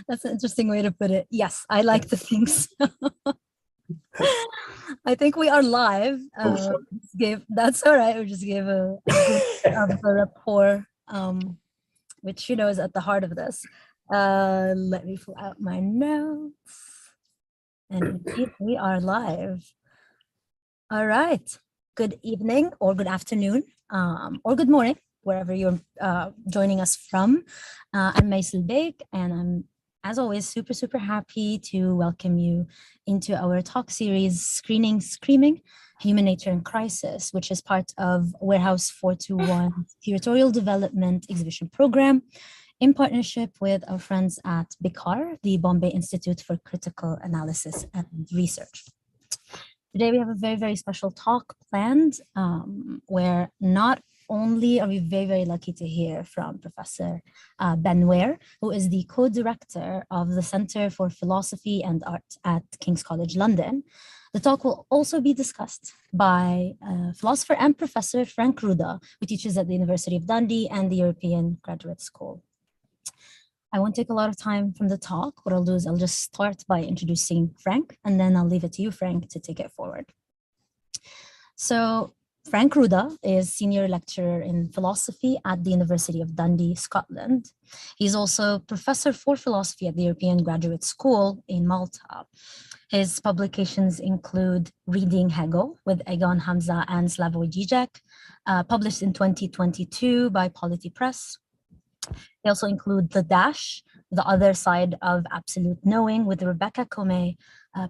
That's an interesting way to put it. Yes, I like to think so. I think we are live. That's all right. We just gave a glimpse of the rapport, which is at the heart of this. Let me pull out my notes. And indeed, we are live. All right. Good evening or good afternoon or good morning, wherever you're joining us from. I'm Maisel Beek, and I'm, as always, super happy to welcome you into our talk series, Screaming, Human Nature in Crisis, which is part of Warehouse 421 Curatorial Development Exhibition Program in partnership with our friends at BICAR, the Bombay Institute for Critical Analysis and Research. Today we have a very special talk planned where not only are we very lucky to hear from Professor Ben Ware, who is the co-director of the Center for Philosophy and Art at King's College London. The talk will also be discussed by philosopher and professor Frank Ruda, who teaches at the University of Dundee and the European Graduate School. I won't take a lot of time from the talk. What I'll do is I'll just start by introducing Frank, and then I'll leave it to you, Frank, to take it forward. So Frank Ruda is senior lecturer in philosophy at the University of Dundee, Scotland. He's also professor for philosophy at the European Graduate School in Malta. His publications include Reading Hegel with Egon Hamza and Slavoj Žižek, published in 2022 by Polity Press. They also include The Dash, The Other Side of Absolute Knowing with Rebecca Comey,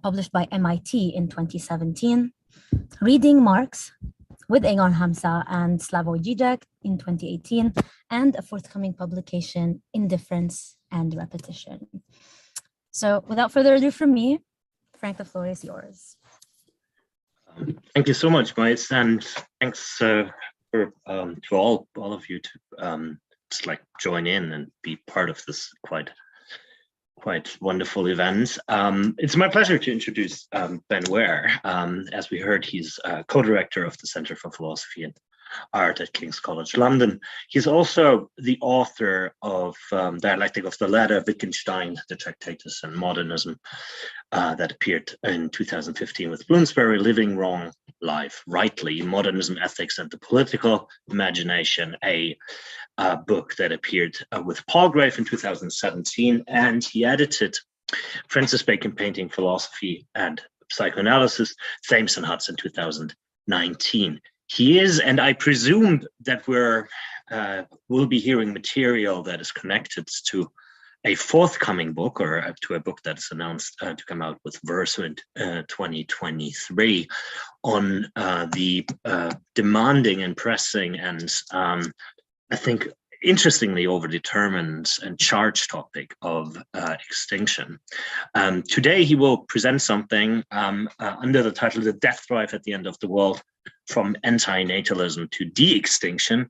published by MIT in 2017. Reading Marx with Egon Hamza and Slavoj Žižek in 2018, and a forthcoming publication, Indifference and Repetition. So without further ado from me, Frank, the floor is yours. Thank you so much, Mace, and thanks to all of you to just like join in and be part of this quite wonderful event. It's my pleasure to introduce Ben Ware. As we heard, he's co-director of the Center for Philosophy and Art at King's College London. He's also the author of Dialectic of the Letter, Wittgenstein, the Tractatus and Modernism, that appeared in 2015 with Bloomsbury, Living Wrong, Life Rightly, Modernism, Ethics and the Political Imagination, a book that appeared with Palgrave in 2017, and he edited Francis Bacon, Painting, Philosophy and Psychoanalysis, Thames and Hudson, 2019. He is, and I presume that we'll be hearing material that is connected to a forthcoming book, or to a book that is announced to come out with Verso in 2023 on the demanding and pressing and I think interestingly overdetermined and charged topic of extinction. Today he will present something under the title The Death Drive at the End of the World, from Anti-Natalism to De-Extinction.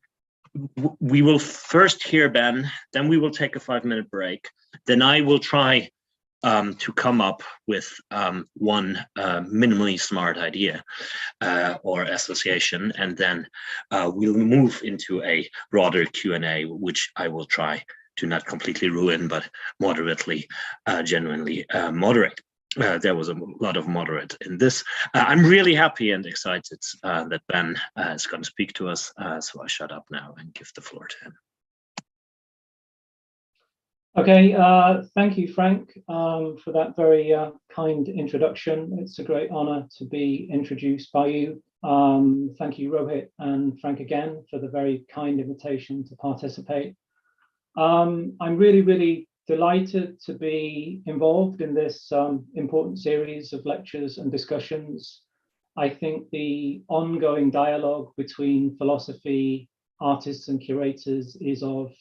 We will first hear Ben, then we will take a 5-minute break. Then I will try to come up with one minimally smart idea or association, and then we'll move into a broader Q&A, which I will try to not completely ruin, but moderately, genuinely moderate. There was a lot of moderate in this. I'm really happy and excited that Ben is going to speak to us, so I shut up now and give the floor to him. Okay, thank you, Frank, for that very kind introduction. It's a great honor to be introduced by you. Thank you, Rohit and Frank, again, for the very kind invitation to participate. I'm really delighted to be involved in this important series of lectures and discussions. I think the ongoing dialogue between philosophy, artists and curators is of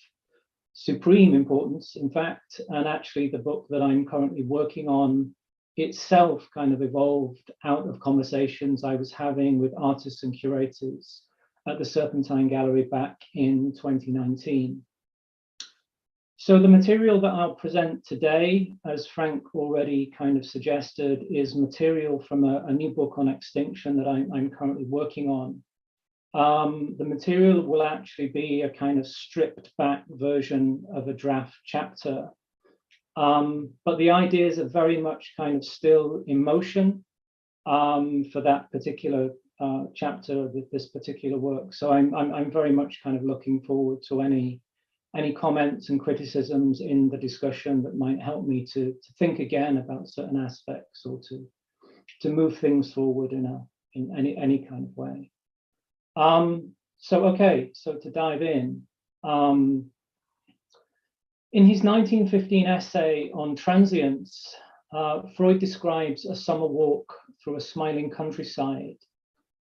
supreme importance, in fact, and actually the book that I'm currently working on itself kind of evolved out of conversations I was having with artists and curators at the Serpentine Gallery back in 2019. So the material that I'll present today, as Frank already kind of suggested, is material from a new book on extinction that I'm currently working on. The material will actually be a kind of stripped back version of a draft chapter. But the ideas are very much kind of still in motion for that particular chapter of this particular work. So I'm very much kind of looking forward to any comments and criticisms in the discussion that might help me to think again about certain aspects, or to move things forward in any kind of way. So to dive in his 1915 essay On Transience, Freud describes a summer walk through a smiling countryside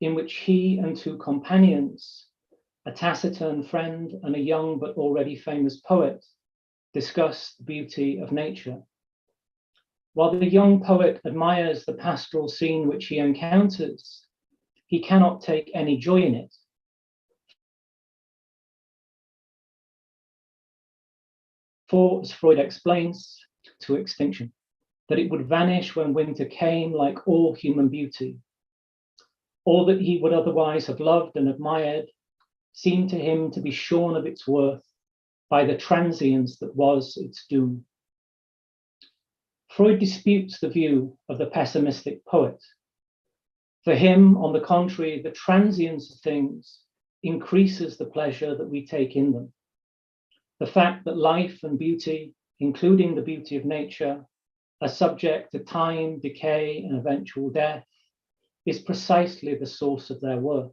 in which he and two companions, a taciturn friend and a young but already famous poet, discuss the beauty of nature. While the young poet admires the pastoral scene which he encounters, he cannot take any joy in it. For, as Freud explains, to extinction, that it would vanish when winter came, like all human beauty. All that he would otherwise have loved and admired seemed to him to be shorn of its worth by the transience that was its doom. Freud disputes the view of the pessimistic poet. For him, on the contrary, the transience of things increases the pleasure that we take in them. The fact that life and beauty, including the beauty of nature, are subject to time, decay, and eventual death, is precisely the source of their worth.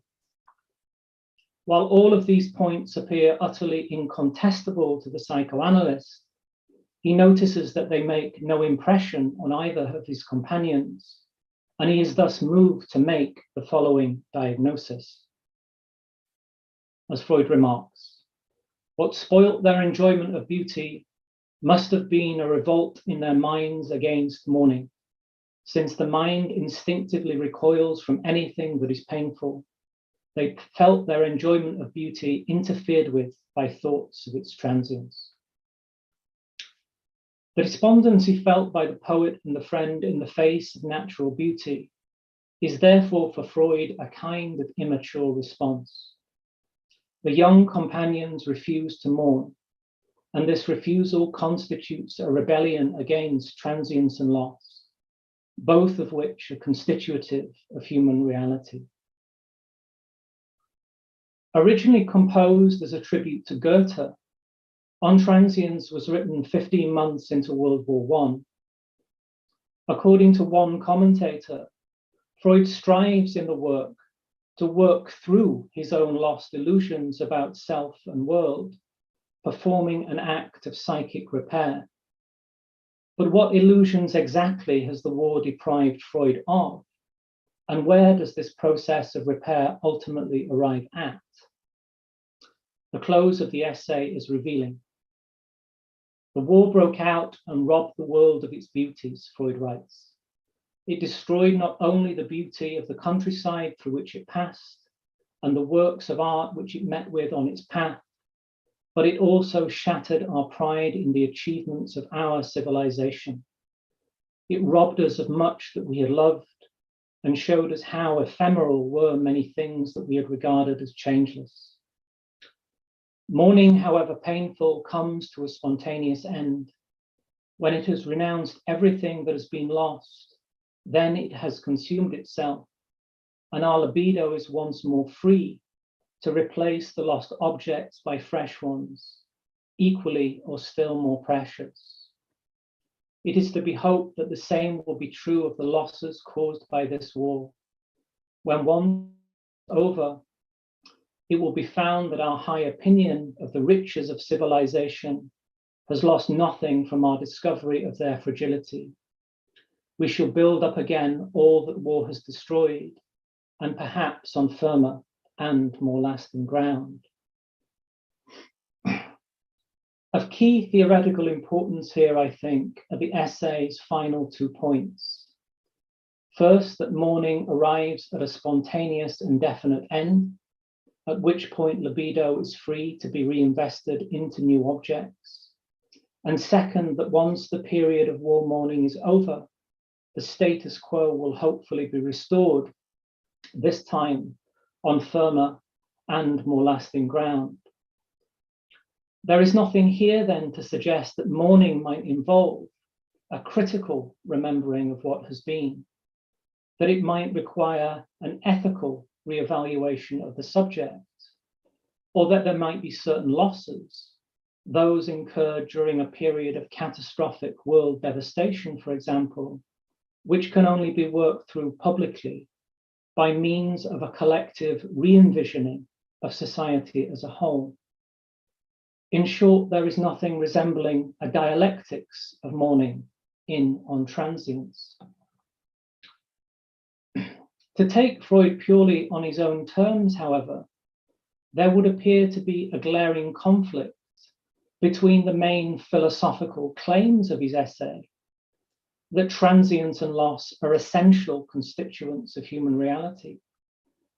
While all of these points appear utterly incontestable to the psychoanalyst, he notices that they make no impression on either of his companions, and he is thus moved to make the following diagnosis. As Freud remarks, what spoilt their enjoyment of beauty must have been a revolt in their minds against mourning, since the mind instinctively recoils from anything that is painful. They felt their enjoyment of beauty interfered with by thoughts of its transience. The despondency felt by the poet and the friend in the face of natural beauty is therefore for Freud a kind of immature response. The young companions refuse to mourn, and this refusal constitutes a rebellion against transience and loss, both of which are constitutive of human reality. Originally composed as a tribute to Goethe, On Transience was written 15 months into World War I. According to one commentator, Freud strives in the work to work through his own lost illusions about self and world, performing an act of psychic repair. But what illusions exactly has the war deprived Freud of? And where does this process of repair ultimately arrive at? The close of the essay is revealing. The war broke out and robbed the world of its beauties, Freud writes. It destroyed not only the beauty of the countryside through which it passed and the works of art which it met with on its path, but it also shattered our pride in the achievements of our civilization. It robbed us of much that we had loved and showed us how ephemeral were many things that we had regarded as changeless. Mourning, however painful, comes to a spontaneous end. When it has renounced everything that has been lost, then it has consumed itself, and our libido is once more free to replace the lost objects by fresh ones, equally or still more precious. It is to be hoped that the same will be true of the losses caused by this war. When one is over, it will be found that our high opinion of the riches of civilization has lost nothing from our discovery of their fragility. We shall build up again all that war has destroyed, and perhaps on firmer and more lasting ground. Of key theoretical importance here, I think, are the essay's final 2 points. First, that mourning arrives at a spontaneous and definite end, at which point libido is free to be reinvested into new objects. And second, that once the period of war mourning is over, the status quo will hopefully be restored, this time on firmer and more lasting ground. There is nothing here then to suggest that mourning might involve a critical remembering of what has been, that it might require an ethical reevaluation of the subject, or that there might be certain losses, those incurred during a period of catastrophic world devastation, for example, which can only be worked through publicly by means of a collective re-envisioning of society as a whole. In short, there is nothing resembling a dialectics of mourning in On Transience. To take Freud purely on his own terms, however, there would appear to be a glaring conflict between the main philosophical claims of his essay, that transience and loss are essential constituents of human reality,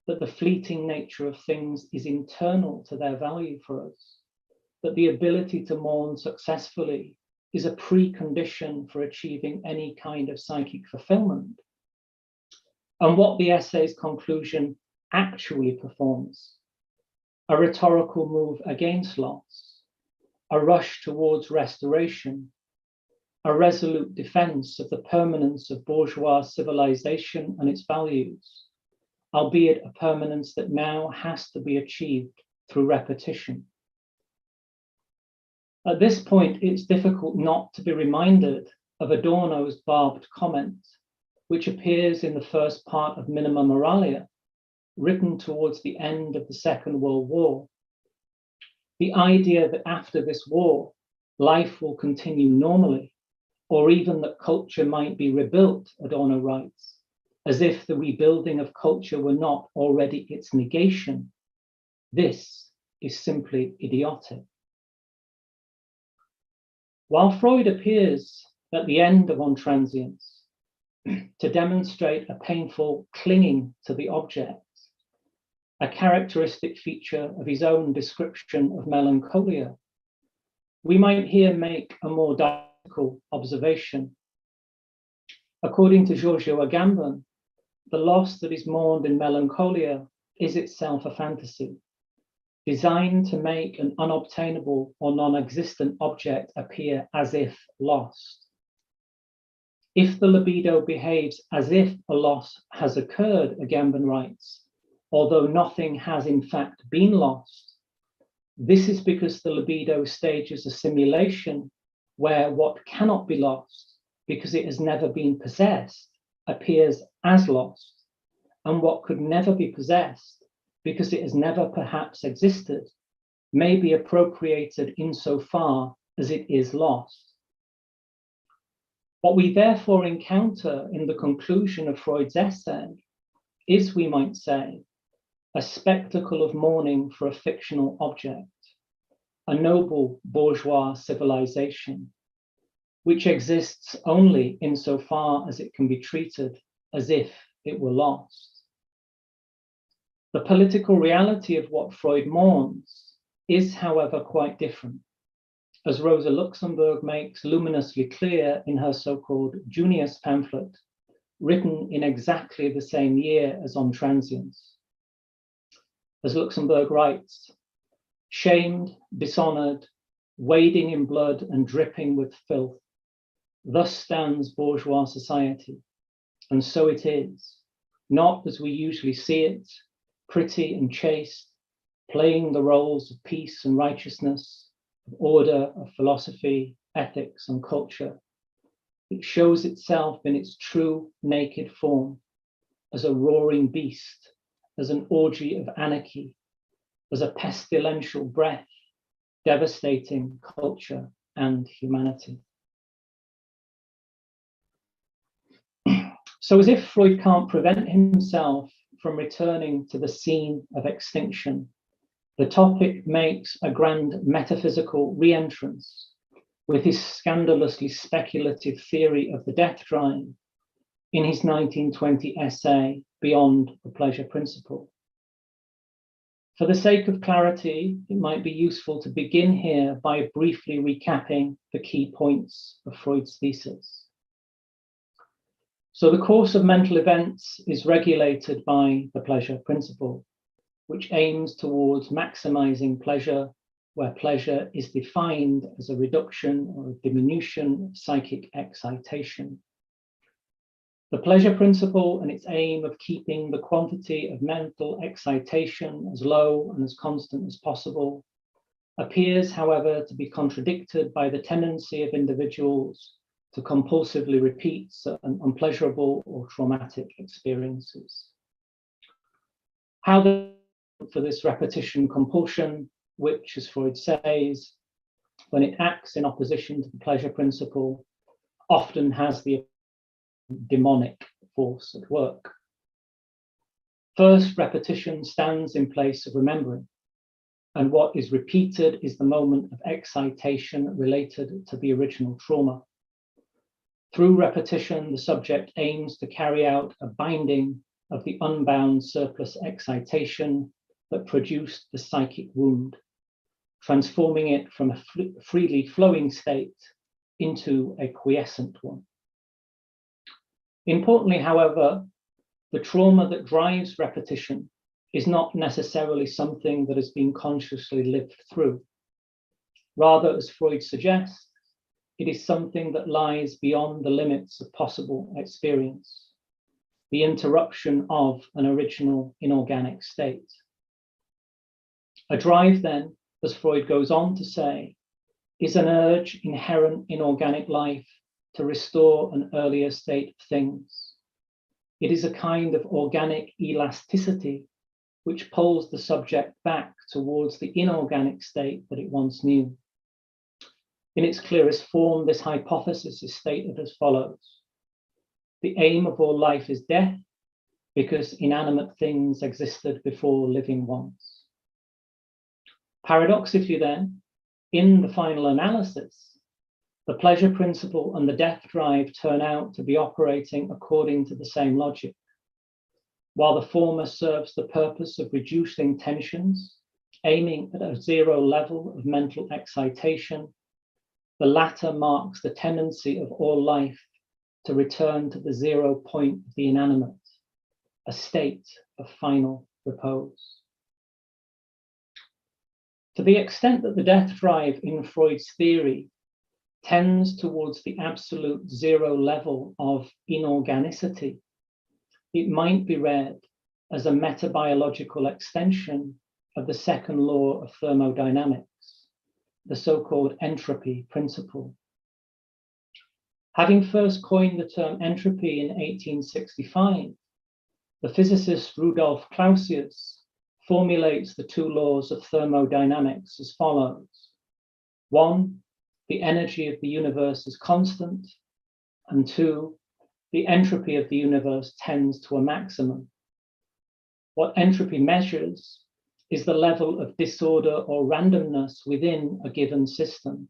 that the fleeting nature of things is internal to their value for us, that the ability to mourn successfully is a precondition for achieving any kind of psychic fulfillment, and what the essay's conclusion actually performs: a rhetorical move against loss, a rush towards restoration, a resolute defense of the permanence of bourgeois civilization and its values, albeit a permanence that now has to be achieved through repetition. At this point, it's difficult not to be reminded of Adorno's barbed comment, which appears in the first part of Minima Moralia, written towards the end of the Second World War. The idea that after this war, life will continue normally, or even that culture might be rebuilt, Adorno writes, as if the rebuilding of culture were not already its negation. This is simply idiotic. While Freud appears at the end of On Transience to demonstrate a painful clinging to the object, a characteristic feature of his own description of melancholia, we might here make a more dialectical observation. According to Giorgio Agamben, the loss that is mourned in melancholia is itself a fantasy, designed to make an unobtainable or non-existent object appear as if lost. If the libido behaves as if a loss has occurred, Agamben writes, although nothing has in fact been lost, this is because the libido stages a simulation where what cannot be lost, because it has never been possessed, appears as lost, and what could never be possessed, because it has never perhaps existed, may be appropriated insofar as it is lost. What we therefore encounter in the conclusion of Freud's essay is, we might say, a spectacle of mourning for a fictional object, a noble bourgeois civilization, which exists only insofar as it can be treated as if it were lost. The political reality of what Freud mourns is, however, quite different, as Rosa Luxemburg makes luminously clear in her so-called Junius pamphlet, written in exactly the same year as On Transience. As Luxemburg writes, shamed, dishonored, wading in blood and dripping with filth, thus stands bourgeois society, and so it is, not as we usually see it, pretty and chaste, playing the roles of peace and righteousness, of order, of philosophy, ethics, and culture. It shows itself in its true naked form, as a roaring beast, as an orgy of anarchy, as a pestilential breath, devastating culture and humanity. So as if Freud can't prevent himself from returning to the scene of extinction, the topic makes a grand metaphysical re-entrance with his scandalously speculative theory of the death drive in his 1920 essay, Beyond the Pleasure Principle. For the sake of clarity, it might be useful to begin here by briefly recapping the key points of Freud's thesis. So the course of mental events is regulated by the pleasure principle, which aims towards maximizing pleasure where pleasure is defined as a reduction or a diminution of psychic excitation. The pleasure principle and its aim of keeping the quantity of mental excitation as low and as constant as possible appears, however, to be contradicted by the tendency of individuals to compulsively repeat certain unpleasurable or traumatic experiences. How for this repetition compulsion, which, as Freud says, when it acts in opposition to the pleasure principle, often has the demonic force at work. First, repetition stands in place of remembering, and what is repeated is the moment of excitation related to the original trauma. Through repetition, the subject aims to carry out a binding of the unbound surplus excitation that produced the psychic wound, transforming it from a freely flowing state into a quiescent one. Importantly, however, the trauma that drives repetition is not necessarily something that has been consciously lived through. Rather, as Freud suggests, it is something that lies beyond the limits of possible experience, the interruption of an original inorganic state. A drive, then, as Freud goes on to say, is an urge inherent in organic life to restore an earlier state of things. It is a kind of organic elasticity which pulls the subject back towards the inorganic state that it once knew. In its clearest form, this hypothesis is stated as follows. The aim of all life is death, because inanimate things existed before living ones. Paradoxically then, in the final analysis, the pleasure principle and the death drive turn out to be operating according to the same logic. While the former serves the purpose of reducing tensions, aiming at a zero level of mental excitation, the latter marks the tendency of all life to return to the 0 point of the inanimate, a state of final repose. To the extent that the death drive in Freud's theory tends towards the absolute zero level of inorganicity, it might be read as a metabiological extension of the second law of thermodynamics, the so-called entropy principle. Having first coined the term entropy in 1865, the physicist Rudolf Clausius formulates the two laws of thermodynamics as follows. One, the energy of the universe is constant, and two, the entropy of the universe tends to a maximum. What entropy measures is the level of disorder or randomness within a given system.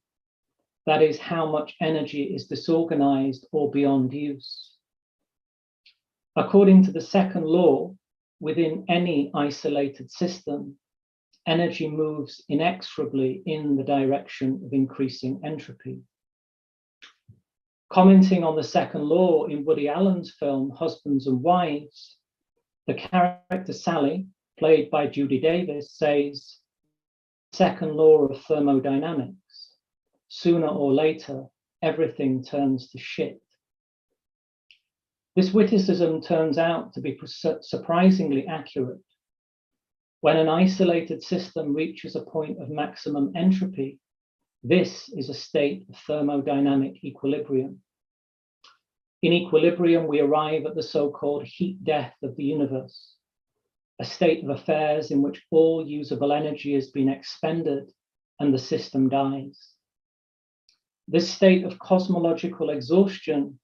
That is, how much energy is disorganized or beyond use. According to the second law, within any isolated system, energy moves inexorably in the direction of increasing entropy. Commenting on the second law in Woody Allen's film Husbands and Wives, the character Sally, played by Judy Davis, says, second law of thermodynamics, sooner or later, everything turns to shit. This witticism turns out to be surprisingly accurate. When an isolated system reaches a point of maximum entropy, this is a state of thermodynamic equilibrium. In equilibrium, we arrive at the so-called heat death of the universe, a state of affairs in which all usable energy has been expended and the system dies. This state of cosmological exhaustion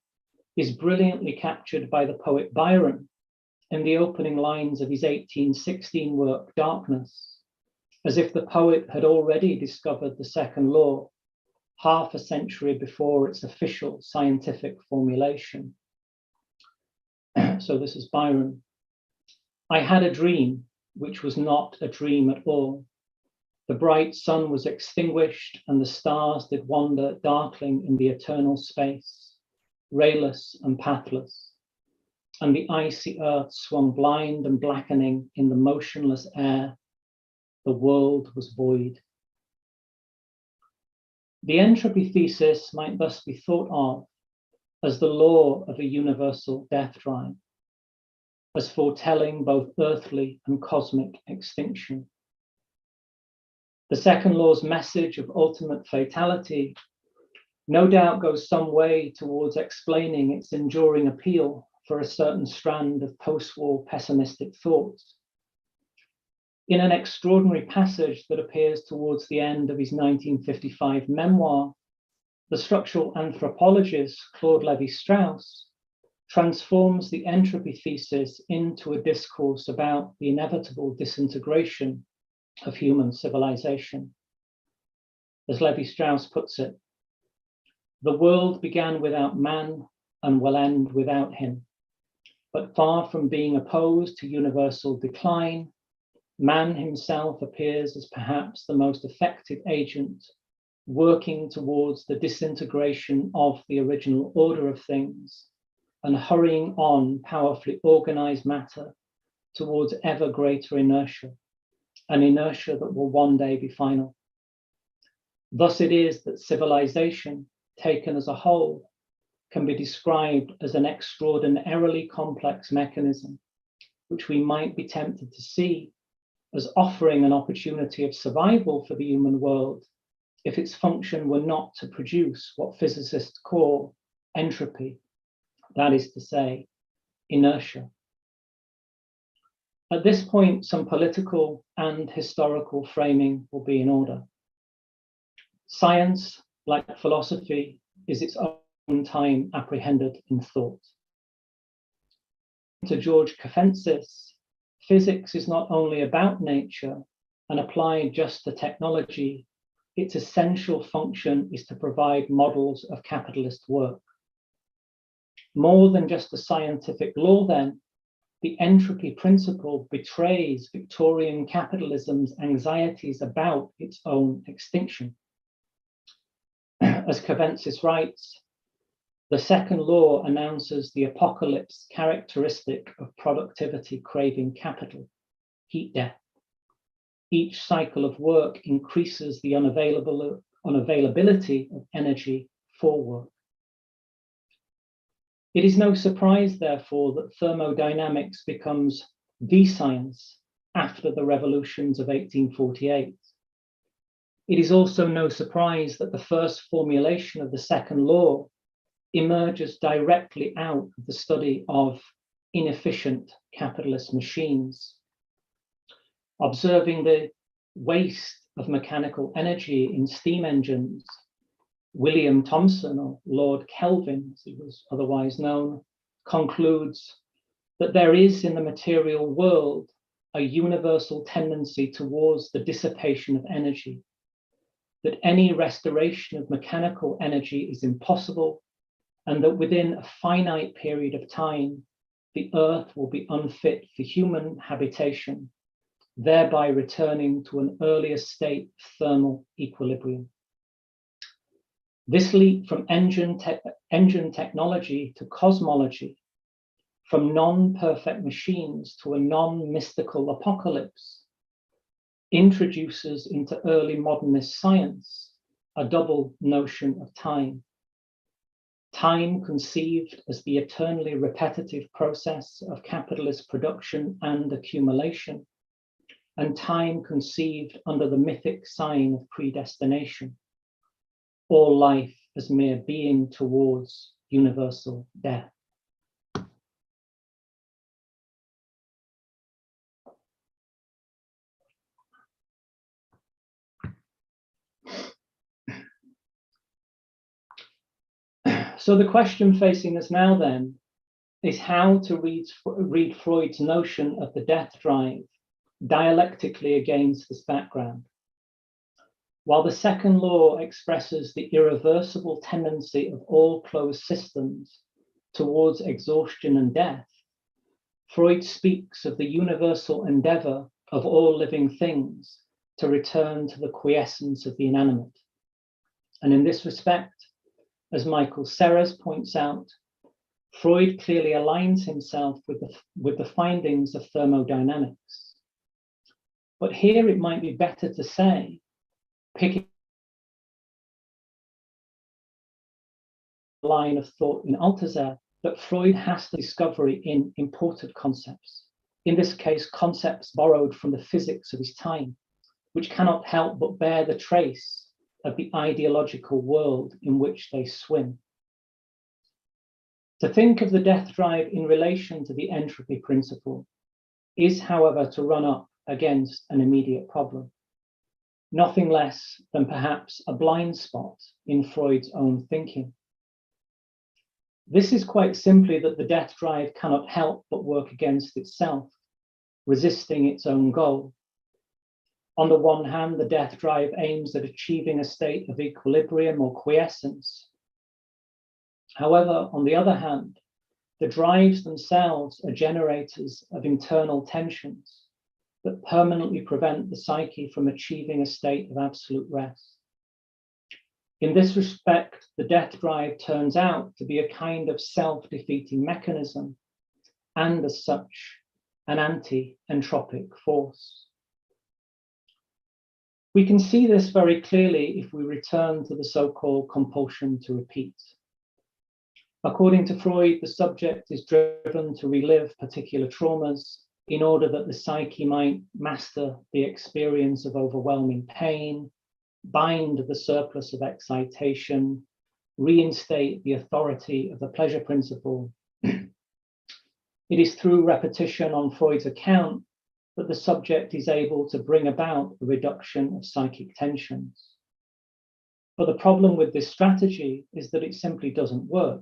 is brilliantly captured by the poet Byron in the opening lines of his 1816 work, Darkness, as if the poet had already discovered the second law half a century before its official scientific formulation. So this is Byron. I had a dream, which was not a dream at all. The bright sun was extinguished, and the stars did wander darkling in the eternal space, rayless and pathless. And the icy earth swung blind and blackening in the motionless air. The world was void. The entropy thesis might thus be thought of as the law of a universal death drive, as foretelling both earthly and cosmic extinction. The second law's message of ultimate fatality no doubt goes some way towards explaining its enduring appeal for a certain strand of post-war pessimistic thoughts. In an extraordinary passage that appears towards the end of his 1955 memoir, the structural anthropologist Claude Lévi-Strauss transforms the entropy thesis into a discourse about the inevitable disintegration of human civilization. As Lévi-Strauss puts it, the world began without man and will end without him. But far from being opposed to universal decline, man himself appears as perhaps the most effective agent working towards the disintegration of the original order of things and hurrying on powerfully organized matter towards ever greater inertia, an inertia that will one day be final. Thus it is that civilization, taken as a whole, can be described as an extraordinarily complex mechanism, which we might be tempted to see as offering an opportunity of survival for the human world if its function were not to produce what physicists call entropy, that is to say, inertia. At this point, some political and historical framing will be in order. Science, like philosophy, is its own time apprehended in thought. To George Kafentzis, physics is not only about nature and applied just to technology, its essential function is to provide models of capitalist work. More than just a scientific law, then, the entropy principle betrays Victorian capitalism's anxieties about its own extinction. As Kafentzis writes, the second law announces the apocalypse characteristic of productivity craving capital, heat death. Each cycle of work increases the unavailability of energy for work. It is no surprise, therefore, that thermodynamics becomes the science after the revolutions of 1848. It is also no surprise that the first formulation of the second law emerges directly out of the study of inefficient capitalist machines. Observing the waste of mechanical energy in steam engines, William Thomson, or Lord Kelvin, as he was otherwise known, concludes that there is in the material world a universal tendency towards the dissipation of energy, that any restoration of mechanical energy is impossible, and that within a finite period of time, the earth will be unfit for human habitation, thereby returning to an earlier state of thermal equilibrium. This leap from engine technology to cosmology, from non-perfect machines to a non-mystical apocalypse, introduces into early modernist science a double notion of time. Time conceived as the eternally repetitive process of capitalist production and accumulation, and time conceived under the mythic sign of predestination. All life as mere being towards universal death. So the question facing us now then is how to read Freud's notion of the death drive dialectically against this background. While the second law expresses the irreversible tendency of all closed systems towards exhaustion and death, Freud speaks of the universal endeavor of all living things to return to the quiescence of the inanimate. And in this respect, as Michael Serres points out, Freud clearly aligns himself with the findings of thermodynamics. But here it might be better to say, picking line of thought in Althusser that Freud has the discovery in imported concepts, in this case, concepts borrowed from the physics of his time, which cannot help but bear the trace of the ideological world in which they swim. To think of the death drive in relation to the entropy principle is, however, to run up against an immediate problem, nothing less than perhaps a blind spot in Freud's own thinking. This is quite simply that the death drive cannot help but work against itself, resisting its own goal. On the one hand, the death drive aims at achieving a state of equilibrium or quiescence. However, on the other hand, the drives themselves are generators of internal tensions that permanently prevent the psyche from achieving a state of absolute rest. In this respect, the death drive turns out to be a kind of self-defeating mechanism, and as such, an anti-entropic force. We can see this very clearly if we return to the so-called compulsion to repeat. According to Freud, the subject is driven to relive particular traumas in order that the psyche might master the experience of overwhelming pain, bind the surplus of excitation, reinstate the authority of the pleasure principle. It is through repetition on Freud's account that the subject is able to bring about a reduction of psychic tensions. But the problem with this strategy is that it simply doesn't work.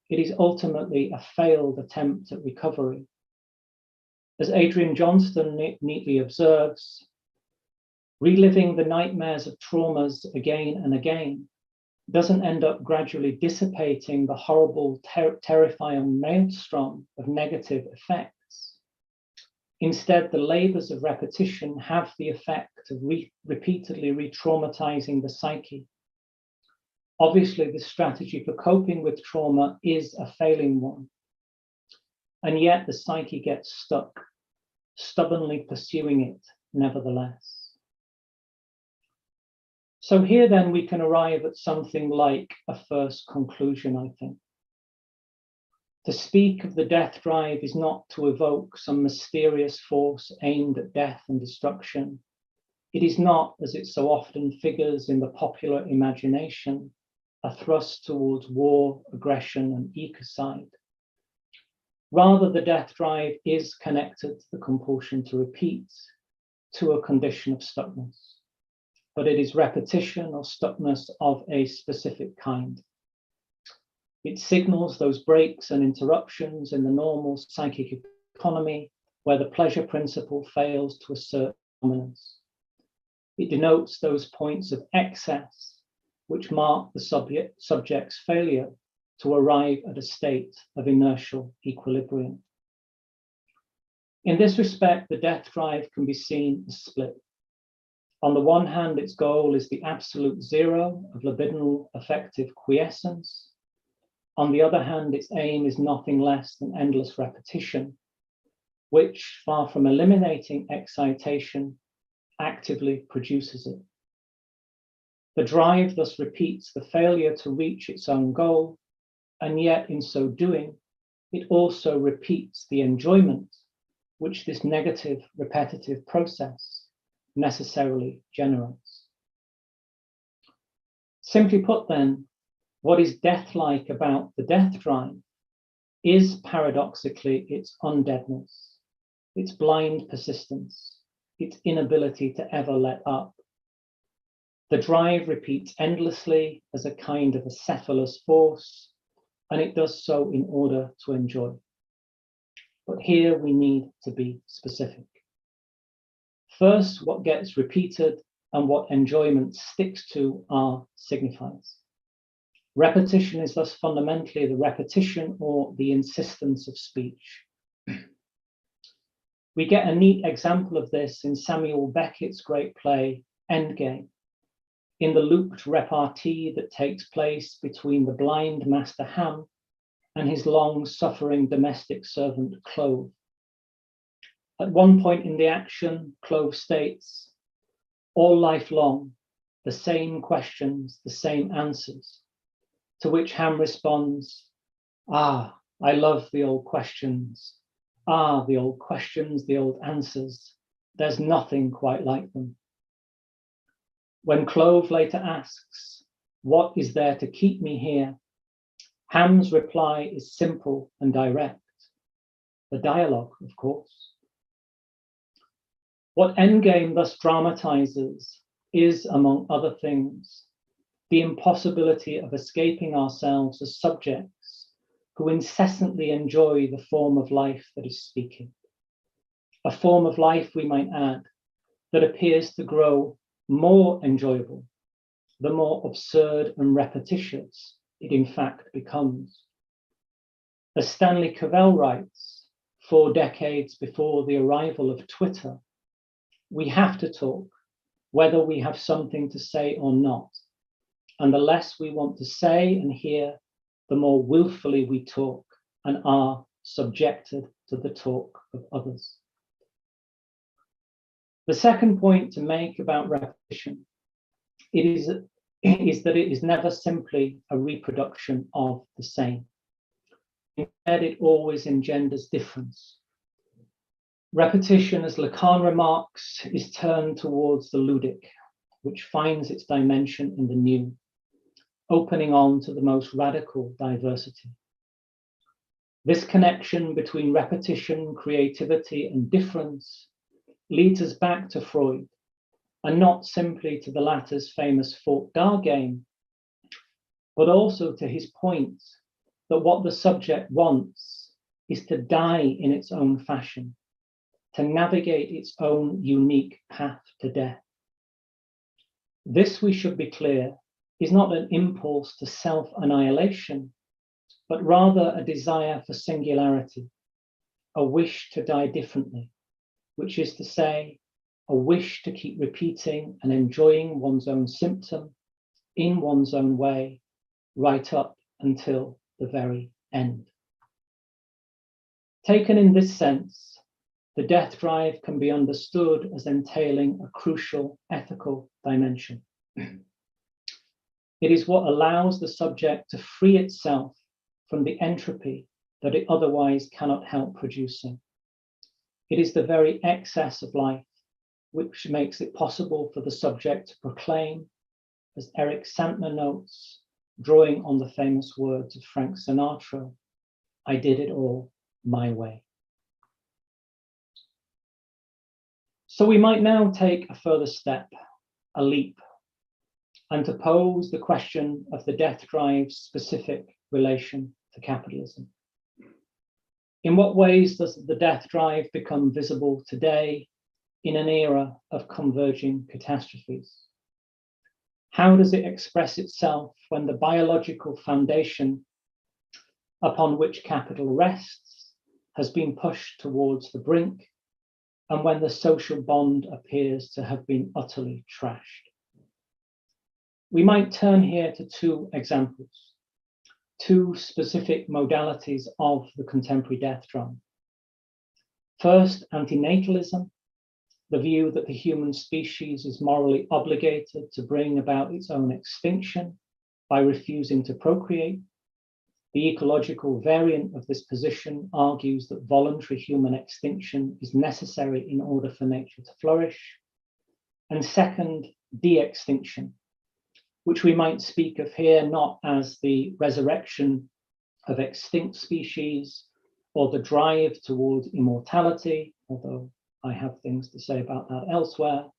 It is ultimately a failed attempt at recovery. As Adrian Johnston neatly observes, reliving the nightmares of traumas again and again doesn't end up gradually dissipating the horrible, terrifying maelstrom of negative effects. Instead, the labors of repetition have the effect of repeatedly re-traumatizing the psyche. Obviously, this strategy for coping with trauma is a failing one. And yet the psyche gets stuck, stubbornly pursuing it nevertheless. So here then we can arrive at something like a first conclusion, I think. To speak of the death drive is not to evoke some mysterious force aimed at death and destruction. It is not, as it so often figures in the popular imagination, a thrust towards war, aggression, and ecocide. Rather, the death drive is connected to the compulsion to repeat, to a condition of stuckness. But it is repetition or stuckness of a specific kind. It signals those breaks and interruptions in the normal psychic economy where the pleasure principle fails to assert dominance. It denotes those points of excess which mark the subject's failure to arrive at a state of inertial equilibrium. In this respect, the death drive can be seen as split. On the one hand, its goal is the absolute zero of libidinal affective quiescence. On the other hand, its aim is nothing less than endless repetition, which, far from eliminating excitation, actively produces it. The drive thus repeats the failure to reach its own goal, and yet in so doing, it also repeats the enjoyment which this negative, repetitive process necessarily generates. Simply put then, what is death-like about the death drive is paradoxically its undeadness, its blind persistence, its inability to ever let up. The drive repeats endlessly as a kind of acephalous force, and it does so in order to enjoy. But here we need to be specific. First, what gets repeated and what enjoyment sticks to are signifiers. Repetition is thus fundamentally the repetition or the insistence of speech. We get a neat example of this in Samuel Beckett's great play, Endgame, in the looped repartee that takes place between the blind Master Ham and his long-suffering domestic servant, Clove. At one point in the action, Clove states, "All life long, the same questions, the same answers. to which Ham responds, "Ah, I love the old questions. Ah, the old questions, the old answers. There's nothing quite like them." When Clove later asks, "What is there to keep me here?" Ham's reply is simple and direct. The dialogue, of course. What Endgame thus dramatizes is, among other things, the impossibility of escaping ourselves as subjects who incessantly enjoy the form of life that is speaking. A form of life, we might add, that appears to grow more enjoyable the more absurd and repetitious it in fact becomes. As Stanley Cavell writes, 4 decades before the arrival of Twitter, we have to talk, whether we have something to say or not. And the less we want to say and hear, the more willfully we talk and are subjected to the talk of others. The second point to make about repetition is that it is never simply a reproduction of the same. Instead, it always engenders difference. Repetition, as Lacan remarks, is turned towards the ludic, which finds its dimension in the new, opening on to the most radical diversity. This connection between repetition, creativity, and difference leads us back to Freud, and not simply to the latter's famous fort-da game, but also to his point that what the subject wants is to die in its own fashion, to navigate its own unique path to death. This, we should be clear, is not an impulse to self-annihilation, but rather a desire for singularity, a wish to die differently, which is to say, a wish to keep repeating and enjoying one's own symptom in one's own way, right up until the very end. Taken in this sense, the death drive can be understood as entailing a crucial ethical dimension. It is what allows the subject to free itself from the entropy that it otherwise cannot help producing. It is the very excess of life which makes it possible for the subject to proclaim, as Eric Santner notes, drawing on the famous words of Frank Sinatra, "I did it all my way." So we might now take a further step, a leap, and to pose the question of the death drive's specific relation to capitalism. In what ways does the death drive become visible today in an era of converging catastrophes? How does it express itself when the biological foundation upon which capital rests has been pushed towards the brink, and when the social bond appears to have been utterly trashed? We might turn here to 2 examples, 2 specific modalities of the contemporary death drive. First, anti-natalism, the view that the human species is morally obligated to bring about its own extinction by refusing to procreate. The ecological variant of this position argues that voluntary human extinction is necessary in order for nature to flourish. And second, de-extinction, which we might speak of here not as the resurrection of extinct species or the drive towards immortality, although I have things to say about that elsewhere,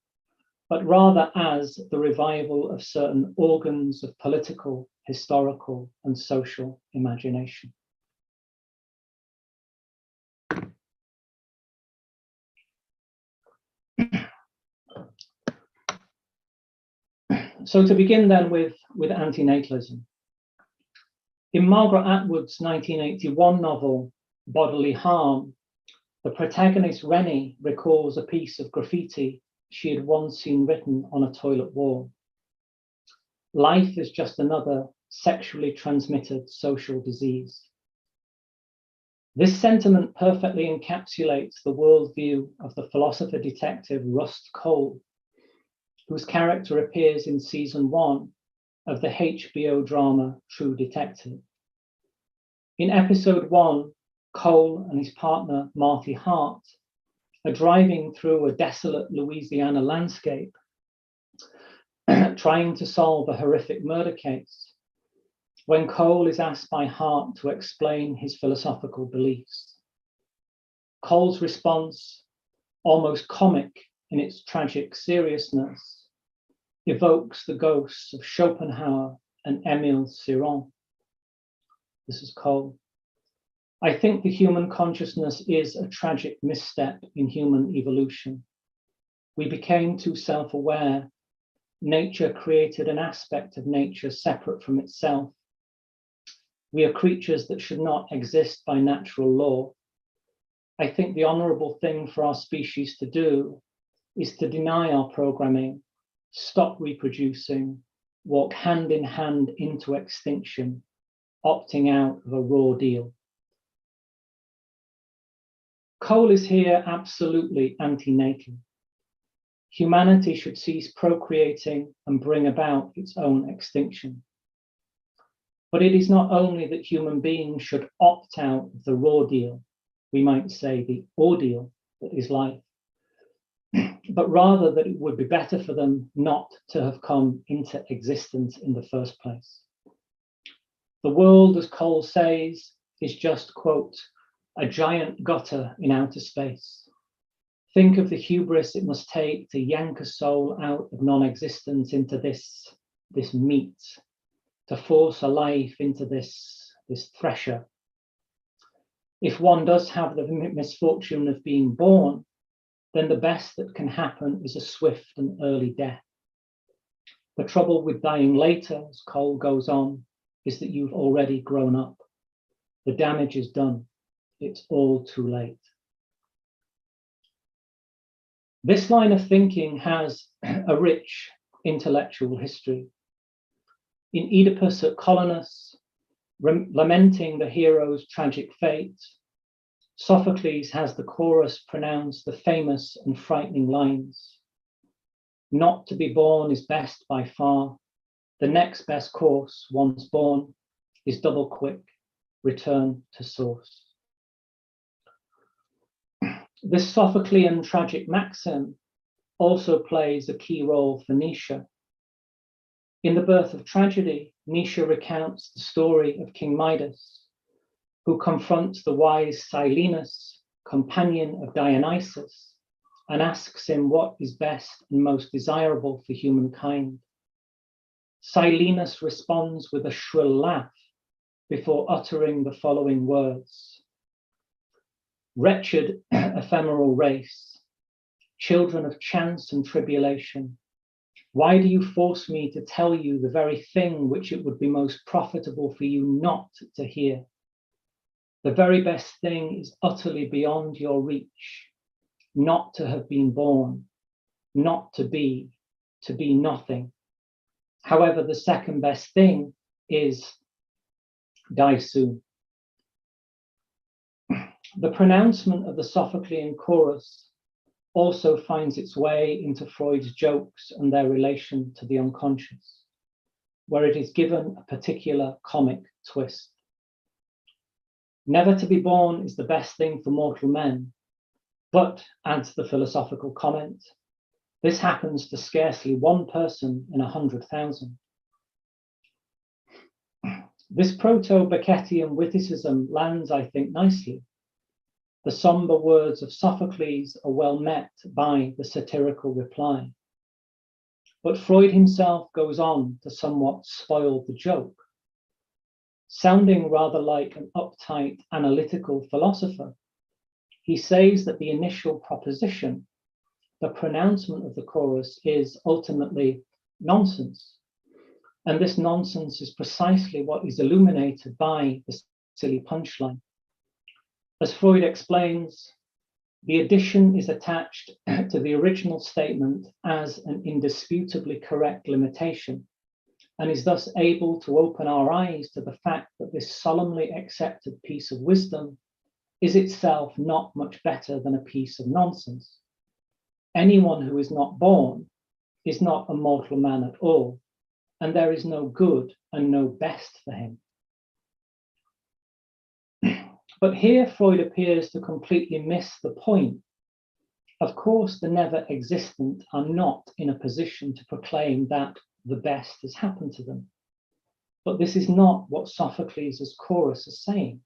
but rather as the revival of certain organs of political, historical, and social imagination. So to begin then with anti-natalism. In Margaret Atwood's 1981 novel, Bodily Harm, the protagonist Rennie recalls a piece of graffiti she had once seen written on a toilet wall. "Life is just another sexually transmitted social disease." This sentiment perfectly encapsulates the worldview of the philosopher detective Rust Cohle, whose character appears in season 1 of the HBO drama True Detective. In episode 1, Cole and his partner Marty Hart are driving through a desolate Louisiana landscape, trying to solve a horrific murder case, when Cole is asked by Hart to explain his philosophical beliefs. Cole's response, almost comic in its tragic seriousness, evokes the ghosts of Schopenhauer and Émile Cioran. This is Cole. I think the human consciousness is a tragic misstep in human evolution. We became too self-aware. Nature created an aspect of nature separate from itself. We are creatures that should not exist by natural law. I think the honorable thing for our species to do is to deny our programming, stop reproducing, walk hand in hand into extinction, opting out of a raw deal. Cole is here absolutely anti-natal. Humanity should cease procreating and bring about its own extinction. But it is not only that human beings should opt out of the raw deal, we might say the ordeal that is life, but rather that it would be better for them not to have come into existence in the first place. The world, as Cole says, is just, quote, a giant gutter in outer space. Think of the hubris it must take to yank a soul out of non-existence into this meat, to force a life into this thresher. If one does have the misfortune of being born, then the best that can happen is a swift and early death. The trouble with dying later, as Cole goes on, is that you've already grown up. The damage is done. It's all too late. This line of thinking has a rich intellectual history. In Oedipus at Colonus, lamenting the hero's tragic fate, Sophocles has the chorus pronounce the famous and frightening lines. Not to be born is best by far. The next best course, once born, is double quick, return to source. This Sophoclean tragic maxim also plays a key role for Nietzsche. In The Birth of Tragedy, Nietzsche recounts the story of King Midas, who confronts the wise Silenus, companion of Dionysus, and asks him what is best and most desirable for humankind. Silenus responds with a shrill laugh before uttering the following words. Wretched ephemeral race, children of chance and tribulation, why do you force me to tell you the very thing which it would be most profitable for you not to hear? The very best thing is utterly beyond your reach, not to have been born, not to be nothing. However, the second best thing is die soon. The pronouncement of the Sophoclean chorus also finds its way into Freud's jokes and their relation to the unconscious, where it is given a particular comic twist. Never to be born is the best thing for mortal men, but, adds the philosophical comment, this happens to scarcely one person in 100,000. This proto-Beckettian witticism lands, I think, nicely. The somber words of Sophocles are well met by the satirical reply. But Freud himself goes on to somewhat spoil the joke. Sounding rather like an uptight analytical philosopher, he says that the initial proposition, the pronouncement of the chorus, is ultimately nonsense. And this nonsense is precisely what is illuminated by the silly punchline. As Freud explains, the addition is attached to the original statement as an indisputably correct limitation, and is thus able to open our eyes to the fact that this solemnly accepted piece of wisdom is itself not much better than a piece of nonsense. Anyone who is not born is not a mortal man at all, and there is no good and no best for him. But here Freud appears to completely miss the point. Of course, the never existent are not in a position to proclaim that the best has happened to them. But this is not what Sophocles' chorus is saying.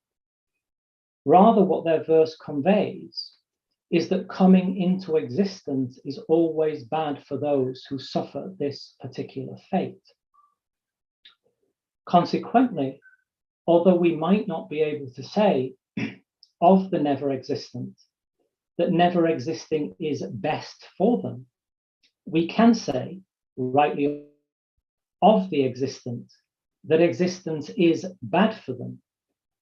Rather, what their verse conveys is that coming into existence is always bad for those who suffer this particular fate. Consequently, although we might not be able to say of the never existent that never existing is best for them, we can say, rightly, of the existent that existence is bad for them,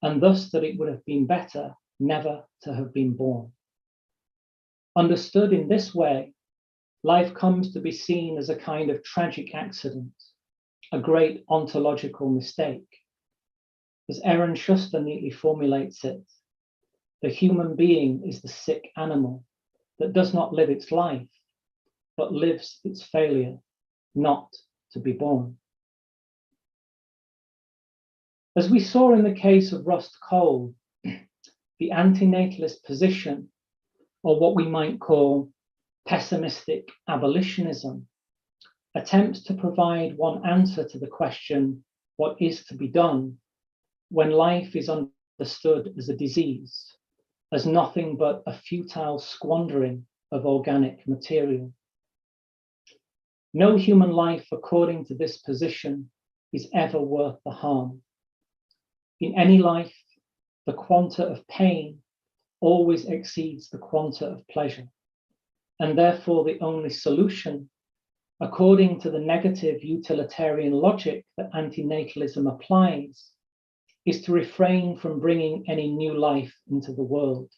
and thus that it would have been better never to have been born. Understood in this way, life comes to be seen as a kind of tragic accident, a great ontological mistake. As Aaron Schuster neatly formulates it, the human being is the sick animal that does not live its life, but lives its failure not to be born. As we saw in the case of Rust Cohle, the anti-natalist position, or what we might call pessimistic abolitionism, attempts to provide one answer to the question, what is to be done when life is understood as a disease, as nothing but a futile squandering of organic material. No human life, according to this position, is ever worth the harm. In any life, the quanta of pain always exceeds the quanta of pleasure, and therefore the only solution, according to the negative utilitarian logic that anti-natalism applies, is to refrain from bringing any new life into the world.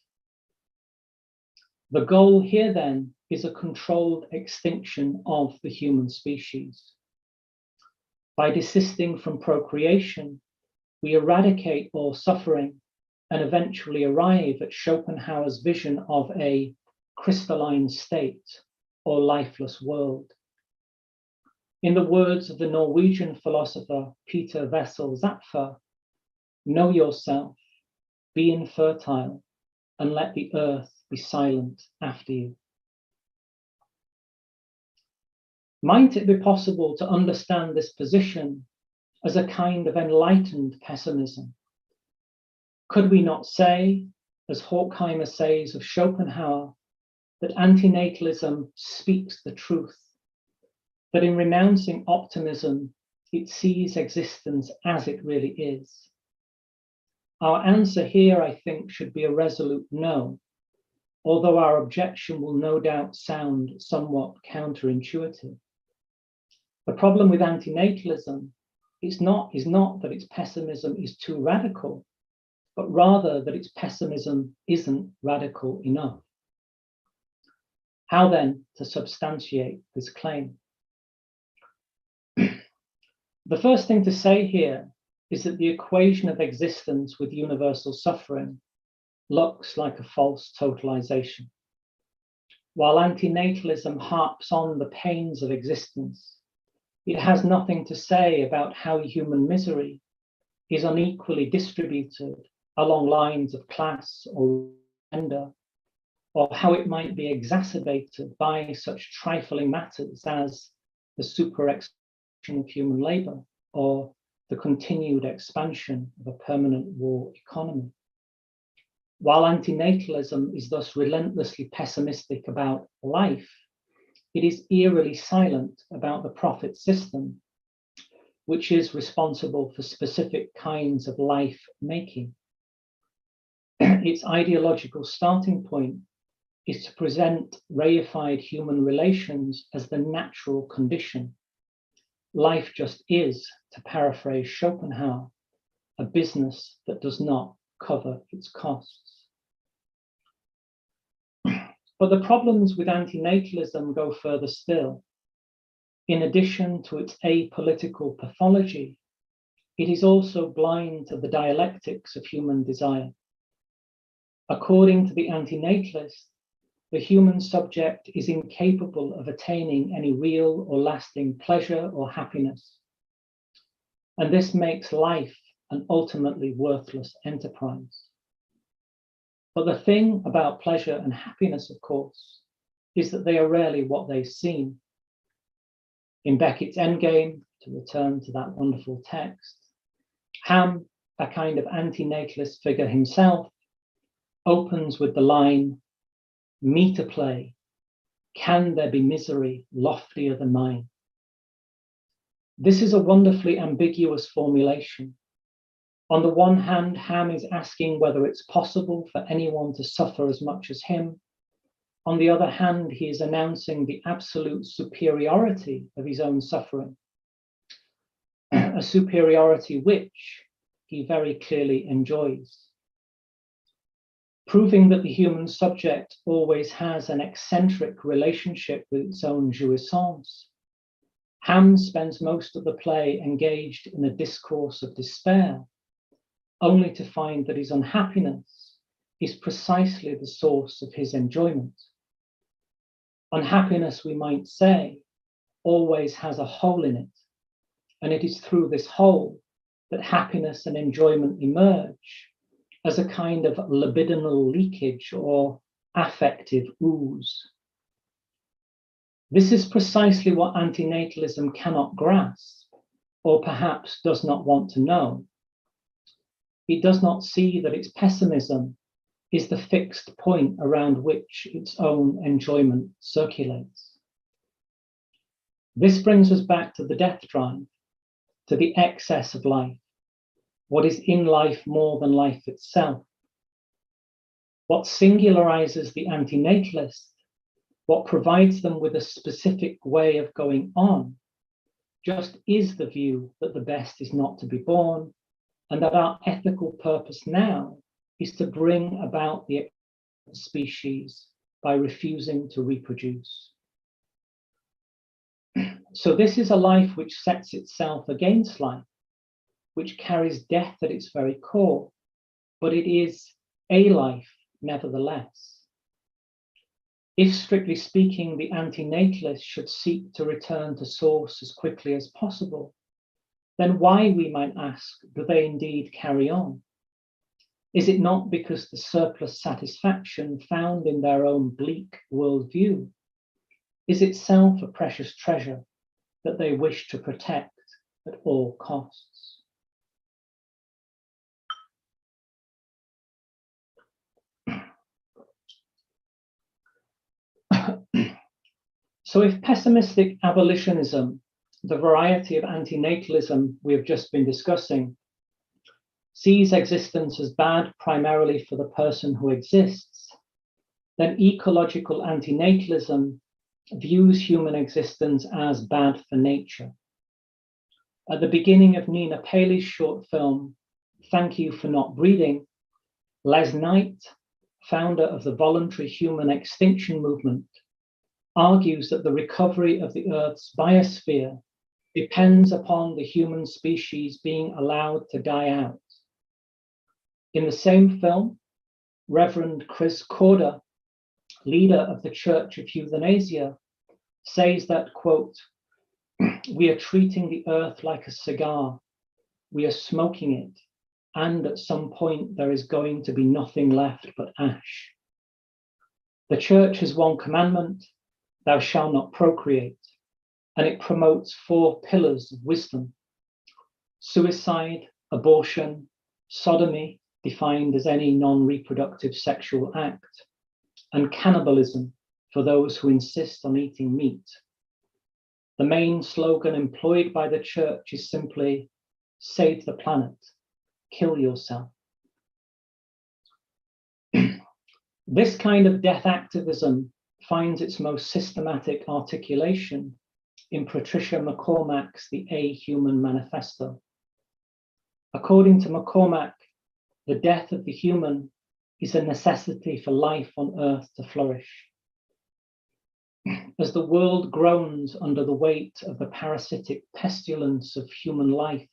The goal here then is a controlled extinction of the human species. By desisting from procreation, we eradicate all suffering and eventually arrive at Schopenhauer's vision of a crystalline state or lifeless world. In the words of the Norwegian philosopher Peter Wessel Zapfer, know yourself, be infertile, and let the earth be silent after you. Might it be possible to understand this position as a kind of enlightened pessimism? Could we not say, as Horkheimer says of Schopenhauer, that antinatalism speaks the truth, that in renouncing optimism, it sees existence as it really is? Our answer here, I think, should be a resolute no, although our objection will no doubt sound somewhat counterintuitive. The problem with antinatalism is not that its pessimism is too radical, but rather that its pessimism isn't radical enough. How then to substantiate this claim? The first thing to say here is that the equation of existence with universal suffering looks like a false totalization. While antinatalism harps on the pains of existence, it has nothing to say about how human misery is unequally distributed along lines of class or gender, or how it might be exacerbated by such trifling matters as the super-exploitation of human labor or the continued expansion of a permanent war economy. While antinatalism is thus relentlessly pessimistic about life, it is eerily silent about the profit system, which is responsible for specific kinds of life making. Its ideological starting point is to present reified human relations as the natural condition. Life just is, to paraphrase Schopenhauer, a business that does not cover its costs. But the problems with antinatalism go further still. In addition to its apolitical pathology, it is also blind to the dialectics of human desire. According to the antinatalist, the human subject is incapable of attaining any real or lasting pleasure or happiness and this makes life an ultimately worthless enterprise. But the thing about pleasure and happiness, of course, is that they are rarely what they seem. In Beckett's Endgame, to return to that wonderful text, Ham, a kind of anti-natalist figure himself, opens with the line, "Meter play, can there be misery loftier than mine?" This is a wonderfully ambiguous formulation. On the one hand, Ham is asking whether it's possible for anyone to suffer as much as him. On the other hand, he is announcing the absolute superiority of his own suffering, a superiority which he very clearly enjoys. Proving that the human subject always has an eccentric relationship with its own jouissance, Ham spends most of the play engaged in a discourse of despair, only to find that his unhappiness is precisely the source of his enjoyment. Unhappiness, we might say, always has a hole in it, and it is through this hole that happiness and enjoyment emerge as a kind of libidinal leakage or affective ooze. This is precisely what anti-natalism cannot grasp, or perhaps does not want to know. It does not see that its pessimism is the fixed point around which its own enjoyment circulates. This brings us back to the death drive, to the excess of life, what is in life more than life itself. What singularizes the anti-natalist, what provides them with a specific way of going on, just is the view that the best is not to be born, and that our ethical purpose now is to bring about the species by refusing to reproduce. So this is a life which sets itself against life, which carries death at its very core, but it is a life nevertheless. If, strictly speaking, the anti-natalist should seek to return to source as quickly as possible, then why, we might ask, do they indeed carry on? Is it not because the surplus satisfaction found in their own bleak worldview is itself a precious treasure that they wish to protect at all costs? So if pessimistic abolitionism, the variety of anti-natalism we have just been discussing, sees existence as bad primarily for the person who exists, then ecological anti-natalism views human existence as bad for nature. At the beginning of Nina Paley's short film, Thank You for Not Breathing, Les Knight, founder of the voluntary human extinction movement, argues that the recovery of the Earth's biosphere depends upon the human species being allowed to die out. In the same film, Reverend Chris Corder, leader of the Church of Euthanasia, says that, quote, "We are treating the earth like a cigar. We are smoking it, and at some point there is going to be nothing left but ash. The Church has one commandment, thou shalt not procreate, and it promotes 4 pillars of wisdom: suicide, abortion, sodomy, defined as any non-reproductive sexual act, and cannibalism for those who insist on eating meat. The main slogan employed by the Church is simply, save the planet, kill yourself." This kind of death activism finds its most systematic articulation in Patricia McCormack's The A-Human Manifesto. According to McCormack, the death of the human is a necessity for life on Earth to flourish. As the world groans under the weight of the parasitic pestilence of human life,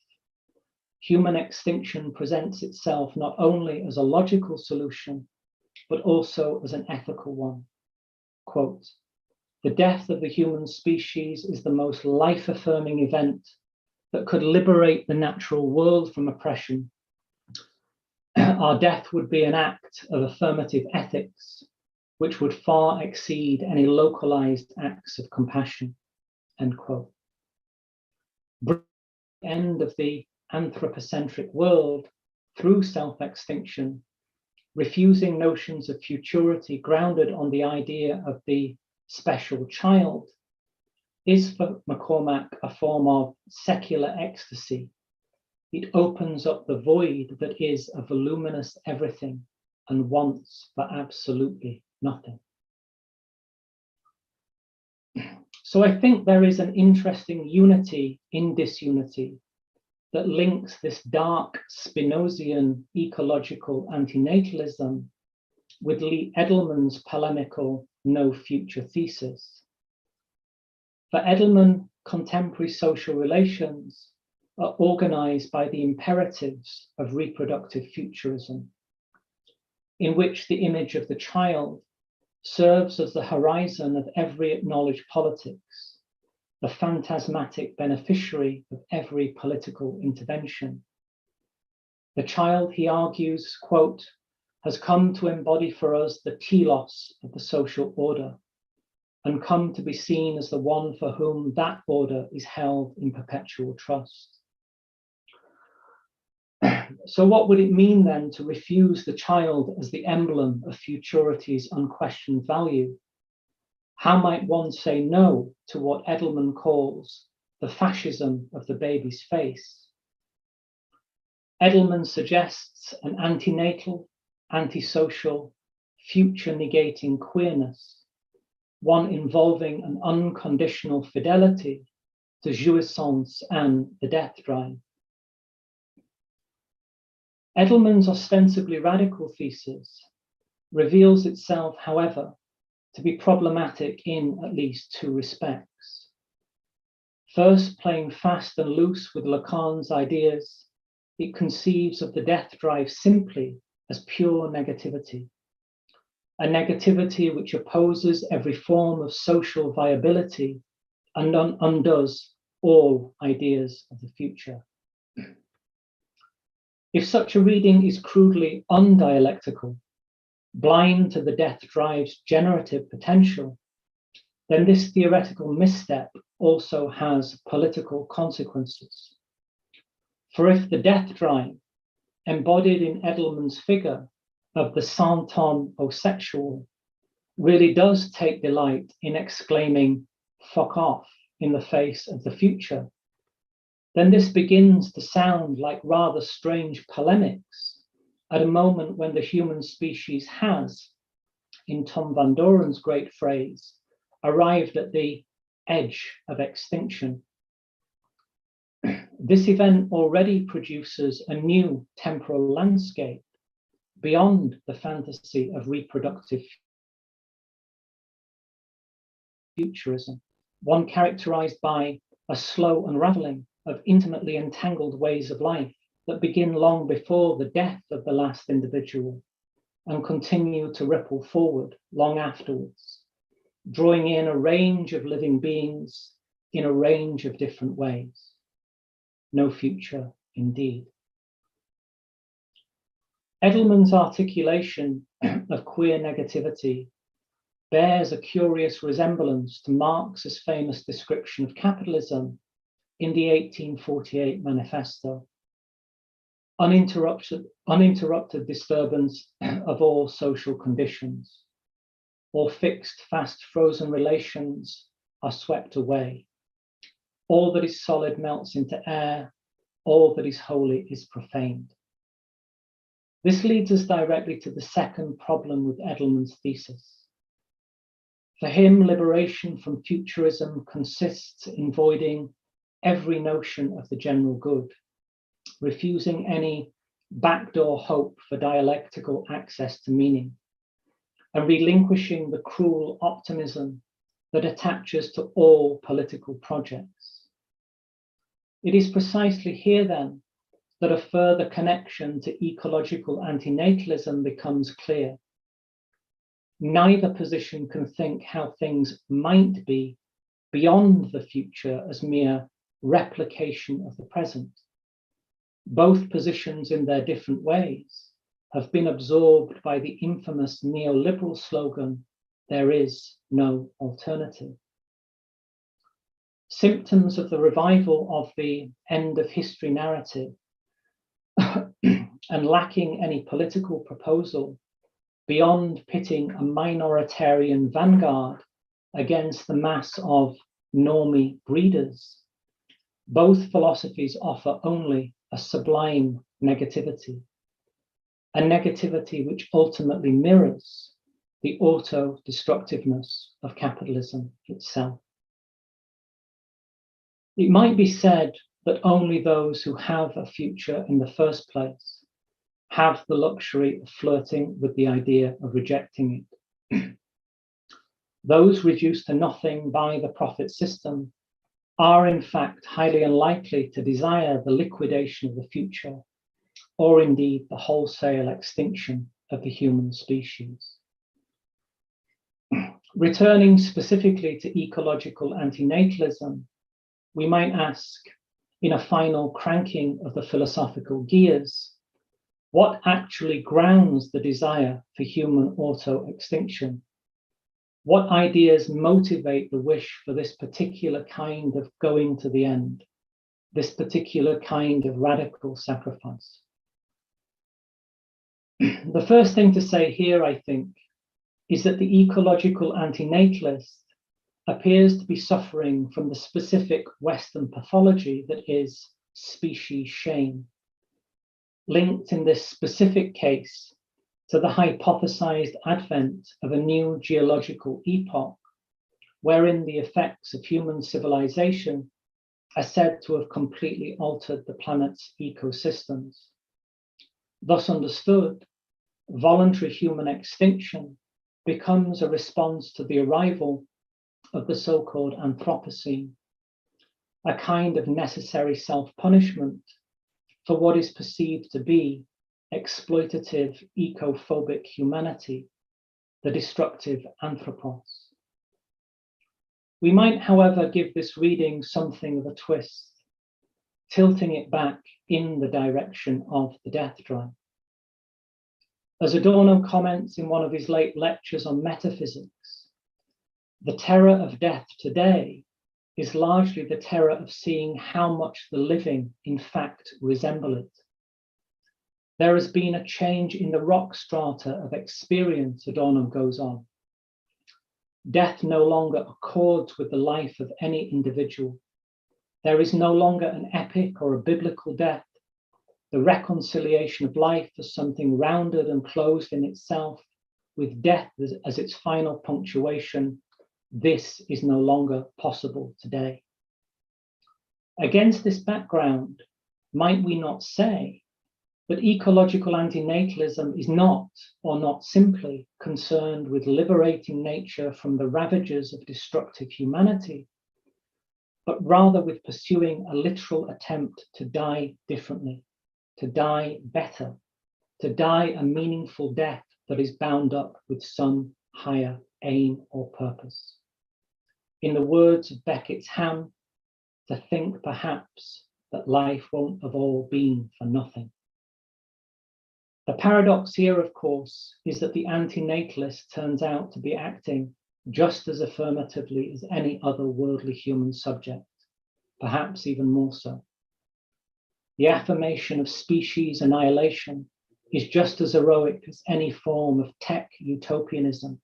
human extinction presents itself not only as a logical solution, but also as an ethical one. Quote, "The death of the human species is the most life-affirming event that could liberate the natural world from oppression, our death would be an act of affirmative ethics, which would far exceed any localized acts of compassion, end quote. End of the anthropocentric world through self-extinction, refusing notions of futurity grounded on the idea of the special child, is for McCormack a form of secular ecstasy. It opens up the void that is a voluminous everything and wants for absolutely nothing. So I think there is an interesting unity in disunity that links this dark Spinozian ecological anti-natalism with Lee Edelman's polemical no future thesis. For Edelman, contemporary social relations are organized by the imperatives of reproductive futurism, in which the image of the child serves as the horizon of every acknowledged politics, the phantasmatic beneficiary of every political intervention. The child, he argues, quote, has come to embody for us the telos of the social order and come to be seen as the one for whom that order is held in perpetual trust. So what would it mean then to refuse the child as the emblem of futurity's unquestioned value? How might one say no to what Edelman calls the fascism of the baby's face? Edelman suggests an antinatal, antisocial, future-negating queerness, one involving an unconditional fidelity to jouissance and the death drive. Edelman's ostensibly radical thesis reveals itself, however, to be problematic in at least two respects. First, playing fast and loose with Lacan's ideas, it conceives of the death drive simply as pure negativity, a negativity which opposes every form of social viability and undoes all ideas of the future. If such a reading is crudely undialectical, blind to the death drive's generative potential, then this theoretical misstep also has political consequences. For if the death drive, embodied in Edelman's figure of the centon-osexual, really does take delight in exclaiming "fuck off" in the face of the future, then this begins to sound like rather strange polemics at a moment when the human species has, in Tom Van Doren's great phrase, arrived at the edge of extinction. This event already produces a new temporal landscape beyond the fantasy of reproductive futurism, one characterized by a slow unraveling of intimately entangled ways of life that begin long before the death of the last individual and continue to ripple forward long afterwards, drawing in a range of living beings in a range of different ways. No future, indeed. Edelman's articulation of queer negativity bears a curious resemblance to Marx's famous description of capitalism in the 1848 manifesto. Uninterrupted disturbance of all social conditions. All fixed, fast, frozen relations are swept away. All that is solid melts into air. All that is holy is profaned. This leads us directly to the second problem with Edelman's thesis. For him, liberation from futurism consists in voiding every notion of the general good, refusing any backdoor hope for dialectical access to meaning, and relinquishing the cruel optimism that attaches to all political projects. It is precisely here, then, that a further connection to ecological anti-natalism becomes clear. Neither position can think how things might be beyond the future as mere replication of the present. Both positions, in their different ways, have been absorbed by the infamous neoliberal slogan, "There is no alternative." Symptoms of the revival of the end of history narrative and lacking any political proposal beyond pitting a minoritarian vanguard against the mass of normie breeders, both philosophies offer only a sublime negativity, a negativity which ultimately mirrors the auto-destructiveness of capitalism itself. It might be said that only those who have a future in the first place have the luxury of flirting with the idea of rejecting it. Those reduced to nothing by the profit system are in fact highly unlikely to desire the liquidation of the future, or indeed the wholesale extinction of the human species. Returning specifically to ecological anti-natalism, we might ask, in a final cranking of the philosophical gears, what actually grounds the desire for human auto-extinction? What ideas motivate the wish for this particular kind of going to the end, this particular kind of radical sacrifice? The first thing to say here, I think, is that the ecological anti-natalist appears to be suffering from the specific Western pathology that is species shame, linked in this specific case to the hypothesized advent of a new geological epoch, wherein the effects of human civilization are said to have completely altered the planet's ecosystems. Thus understood, voluntary human extinction becomes a response to the arrival of the so-called anthropocene, a kind of necessary self-punishment for what is perceived to be exploitative, ecophobic humanity, the destructive anthropos. We might, however, give this reading something of a twist, tilting it back in the direction of the death drive. As Adorno comments in one of his late lectures on metaphysics, the terror of death today is largely the terror of seeing how much the living in fact resemble it. There has been a change in the rock strata of experience, Adorno goes on. Death no longer accords with the life of any individual. There is no longer an epic or a biblical death, the reconciliation of life as something rounded and closed in itself, with death as its final punctuation. This is no longer possible today. Against this background, might we not say that ecological antinatalism is not, or not simply, concerned with liberating nature from the ravages of destructive humanity, but rather with pursuing a literal attempt to die differently, to die better, to die a meaningful death that is bound up with some higher aim or purpose? In the words of Beckett's Ham, to think perhaps that life won't have all been for nothing. The paradox here, of course, is that the anti-natalist turns out to be acting just as affirmatively as any other worldly human subject, perhaps even more so. The affirmation of species annihilation is just as heroic as any form of tech utopianism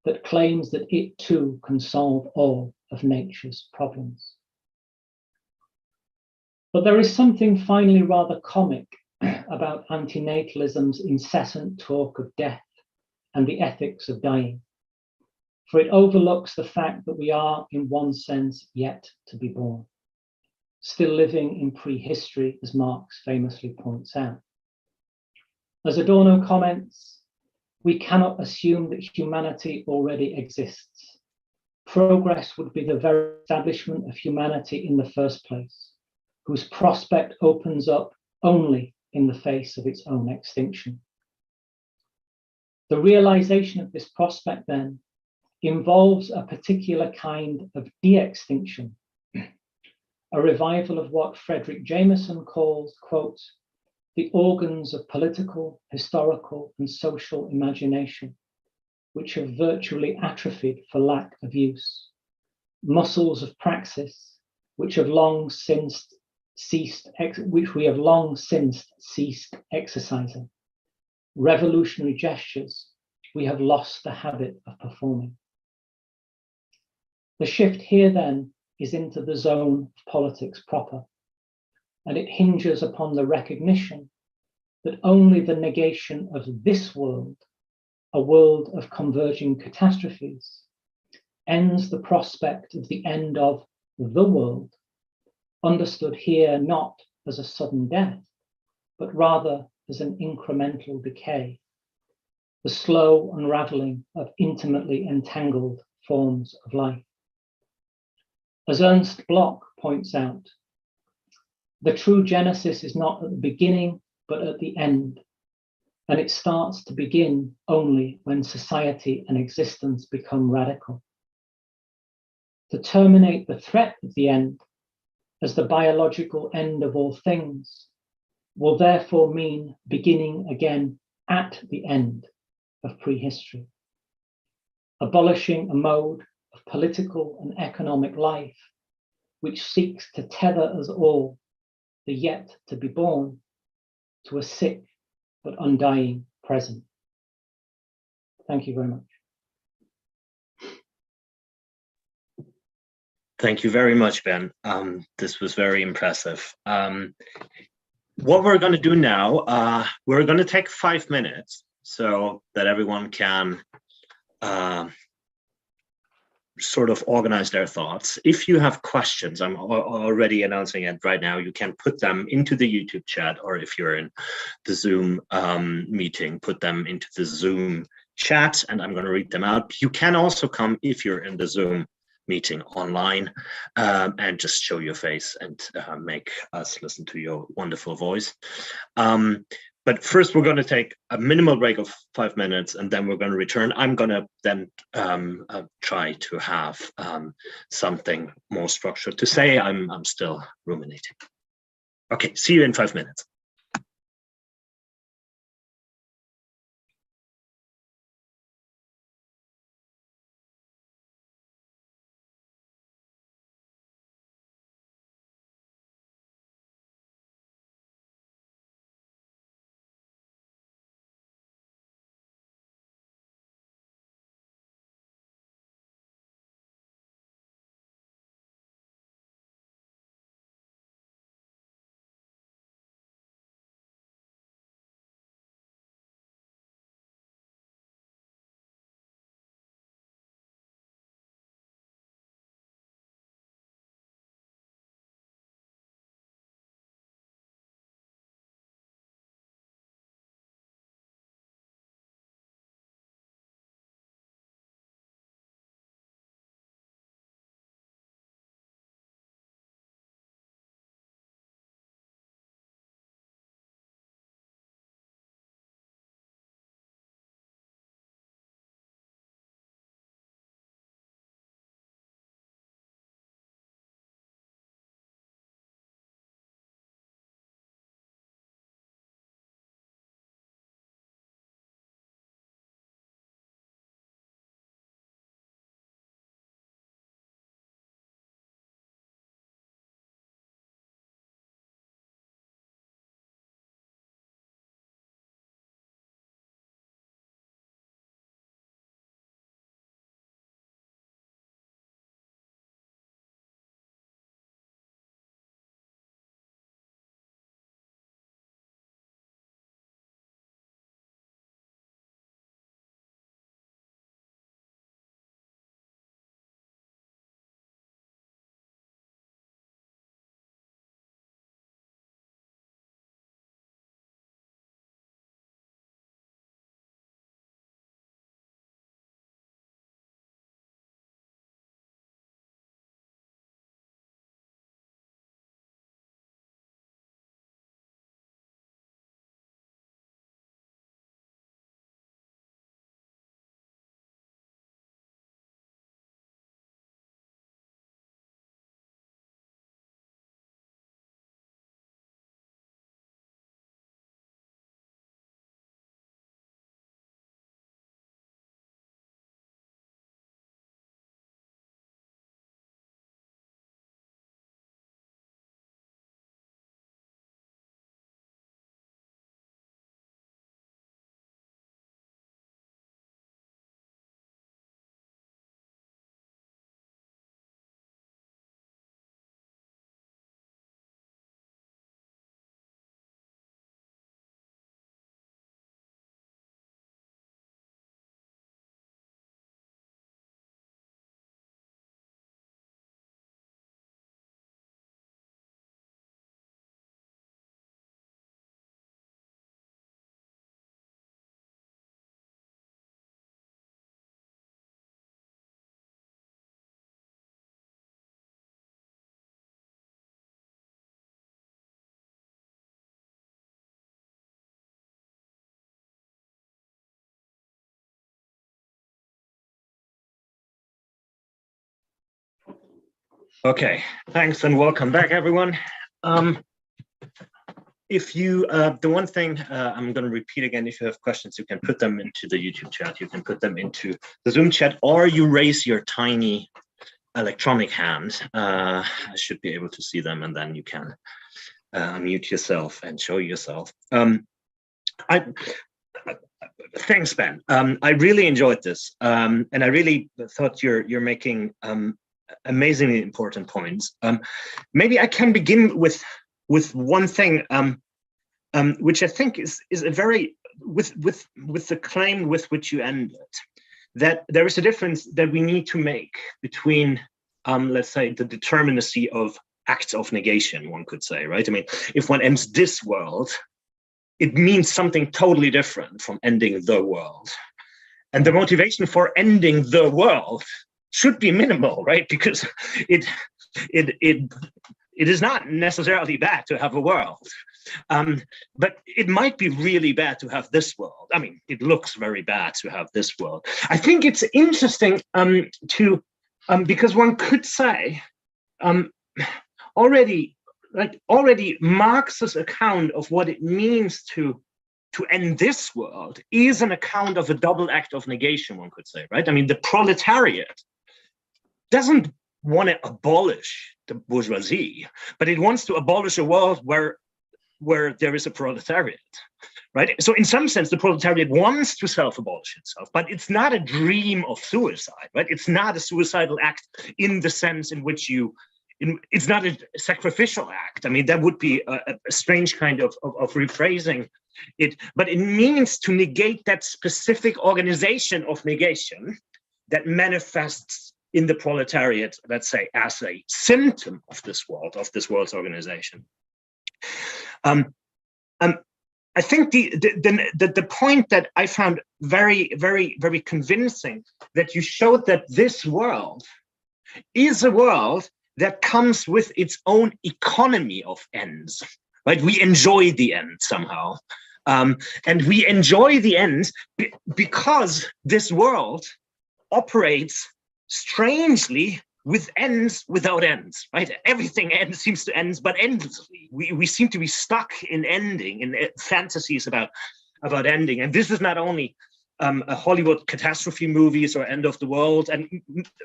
that claims that it too can solve all of nature's problems. But there is something finally rather comic about antinatalism's incessant talk of death and the ethics of dying, for it overlooks the fact that we are, in one sense, yet to be born, still living in prehistory, as Marx famously points out. As Adorno comments, we cannot assume that humanity already exists. Progress would be the very establishment of humanity in the first place, whose prospect opens up only in the face of its own extinction. The realization of this prospect, then, involves a particular kind of de-extinction, a revival of what Frederick Jameson calls, quote, the organs of political, historical, and social imagination, which have virtually atrophied for lack of use, muscles of praxis, which have long since ceased exercising, revolutionary gestures we have lost the habit of performing. The shift here then is into the zone of politics proper, and it hinges upon the recognition that only the negation of this world, a world of converging catastrophes, ends the prospect of the end of the world, understood here not as a sudden death, but rather as an incremental decay, the slow unraveling of intimately entangled forms of life. As Ernst Bloch points out, the true genesis is not at the beginning, but at the end, and it starts to begin only when society and existence become radical. To terminate the threat of the end as the biological end of all things will therefore mean beginning again at the end of prehistory, abolishing a mode of political and economic life which seeks to tether us all, the yet to be born, to a sick but undying present. Thank you very much. Thank you very much, Ben. This was very impressive. What we're going to do now, we're going to take 5 minutes so that everyone can sort of organize their thoughts. If you have questions, I'm already announcing it right now, you can put them into the YouTube chat, or if you're in the Zoom meeting, put them into the Zoom chat, and I'm going to read them out. You can also come, if you're in the Zoom meeting online, and just show your face and make us listen to your wonderful voice. But first, we're going to take a minimal break of 5 minutes, and then we're going to return. I'm going to then try to have something more structured to say. I'm still ruminating. Okay, see you in 5 minutes. Okay, thanks and welcome back, everyone. If you, the one thing I'm going to repeat again, if you have questions, you can put them into the YouTube chat, you can put them into the Zoom chat, or you raise your tiny electronic hand. I should be able to see them, and then you can unmute yourself and show yourself. Thanks, Ben. I really enjoyed this, and I really thought you're making amazingly important points. Maybe I can begin with one thing, which I think is a very with the claim with which you ended, that there is a difference that we need to make between, let's say, the determinacy of acts of negation, one could say, right? I mean, if one ends this world, it means something totally different from ending the world. And the motivation for ending the world should be minimal, right? Because it is not necessarily bad to have a world, but it might be really bad to have this world. I mean, it looks very bad to have this world. I think it's interesting because one could say already Marx's account of what it means to end this world is an account of a double act of negation, one could say, right? I mean, the proletariat doesn't want to abolish the bourgeoisie, but it wants to abolish a world where there is a proletariat, right? So in some sense, the proletariat wants to self-abolish itself, but it's not a dream of suicide, right? It's not a suicidal act in the sense in which it's not a sacrificial act. I mean, that would be a strange kind of rephrasing it, but it means to negate that specific organization of negation that manifests in the proletariat, let's say, as a symptom of this world's organization. I think the point that I found very, very, very convincing, that you showed that this world is a world that comes with its own economy of ends, right? We enjoy the end somehow. And we enjoy the end because this world operates strangely with ends without ends, right? Everything seems to end, but endlessly. We seem to be stuck in ending, in fantasies about ending. And this is not only Hollywood catastrophe movies or end of the world, and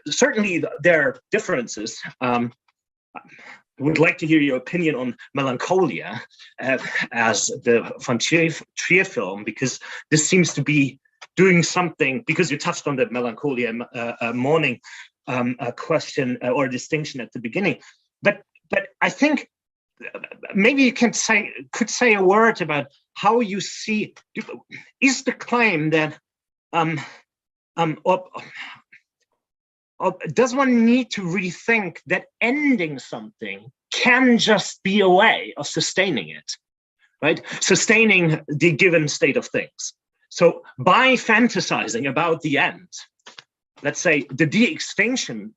certainly there are differences. I would like to hear your opinion on Melancholia as the von Trier film, because this seems to be doing something, because you touched on the Melancholia morning question or distinction at the beginning. But I think maybe you could say a word about how you see, is the claim that does one need to rethink that ending something can just be a way of sustaining it, right? Sustaining the given state of things. So by fantasizing about the end, let's say the de-extinction